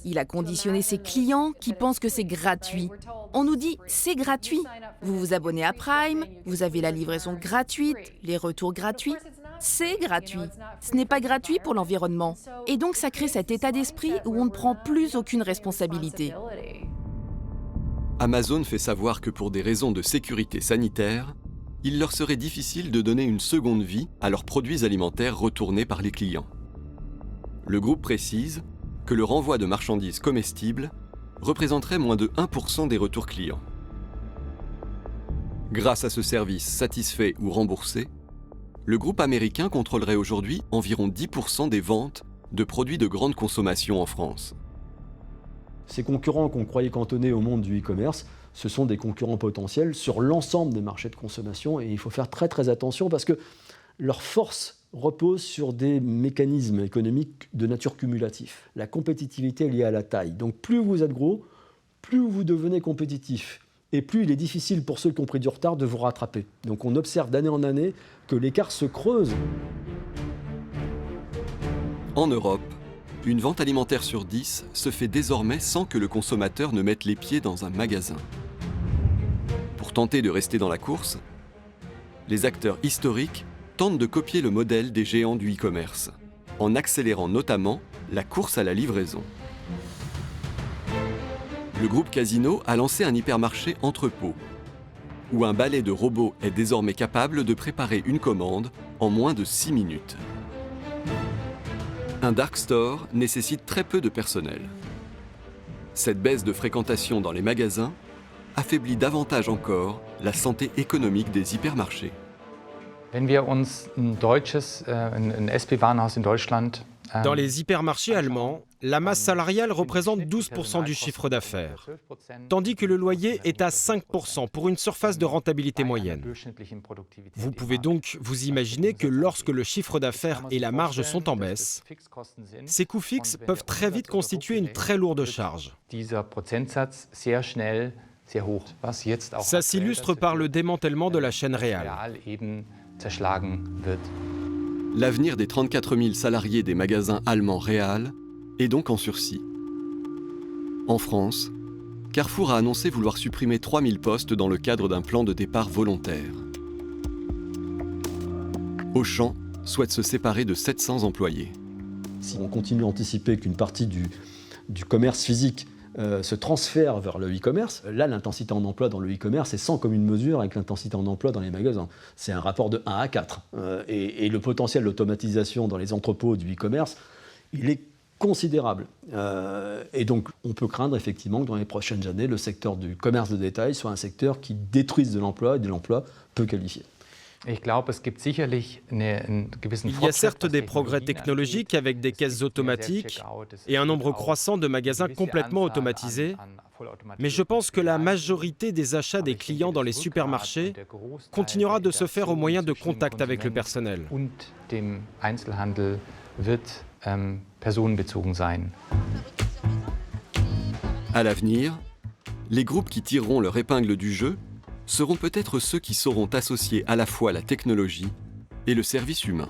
Il a conditionné ses clients qui pensent que c'est gratuit. On nous dit c'est gratuit. Vous vous abonnez à Prime, vous avez la livraison gratuite, les retours gratuits. C'est gratuit. Ce n'est pas gratuit pour l'environnement. Et donc ça crée cet état d'esprit où on ne prend plus aucune responsabilité. Amazon fait savoir que pour des raisons de sécurité sanitaire, il leur serait difficile de donner une seconde vie à leurs produits alimentaires retournés par les clients. Le groupe précise que le renvoi de marchandises comestibles représenterait moins de 1% des retours clients. Grâce à ce service satisfait ou remboursé, le groupe américain contrôlerait aujourd'hui environ 10% des ventes de produits de grande consommation en France. Ces concurrents qu'on croyait cantonnés au monde du e-commerce, ce sont des concurrents potentiels sur l'ensemble des marchés de consommation et il faut faire très très attention parce que leur force repose sur des mécanismes économiques de nature cumulative. La compétitivité est liée à la taille. Donc plus vous êtes gros, plus vous devenez compétitif. Et plus il est difficile pour ceux qui ont pris du retard de vous rattraper. Donc on observe d'année en année que l'écart se creuse. En Europe, une vente alimentaire sur 10 se fait désormais sans que le consommateur ne mette les pieds dans un magasin. Pour tenter de rester dans la course, les acteurs historiques tentent de copier le modèle des géants du e-commerce, en accélérant notamment la course à la livraison. Le groupe Casino a lancé un hypermarché entrepôt, où un balai de robots est désormais capable de préparer une commande en moins de 6 minutes. Un dark store nécessite très peu de personnel. Cette baisse de fréquentation dans les magasins affaiblit davantage encore la santé économique des hypermarchés. Dans les hypermarchés allemands, la masse salariale représente 12% du chiffre d'affaires, tandis que le loyer est à 5% pour une surface de rentabilité moyenne. Vous pouvez donc vous imaginer que lorsque le chiffre d'affaires et la marge sont en baisse, ces coûts fixes peuvent très vite constituer une très lourde charge. Ça s'illustre par le démantèlement de la chaîne Real. L'avenir des 34 000 salariés des magasins allemands Real est donc en sursis. En France, Carrefour a annoncé vouloir supprimer 3 000 postes dans le cadre d'un plan de départ volontaire. Auchan souhaite se séparer de 700 employés. Si on continue à anticiper qu'une partie du commerce physique ce transfert vers le e-commerce, là, l'intensité en emploi dans le e-commerce est sans commune mesure avec l'intensité en emploi dans les magasins. C'est un rapport de 1 à 4. Et le potentiel d'automatisation dans les entrepôts du e-commerce, il est considérable. Et donc, on peut craindre effectivement que dans les prochaines années, le secteur du commerce de détail soit un secteur qui détruise de l'emploi et de l'emploi peu qualifié. Il y a certes des progrès technologiques avec des caisses automatiques et un nombre croissant de magasins complètement automatisés, mais je pense que la majorité des achats des clients dans les supermarchés continuera de se faire au moyen de contact avec le personnel. À l'avenir, les groupes qui tireront leur épingle du jeu seront peut-être ceux qui sauront associer à la fois la technologie et le service humain.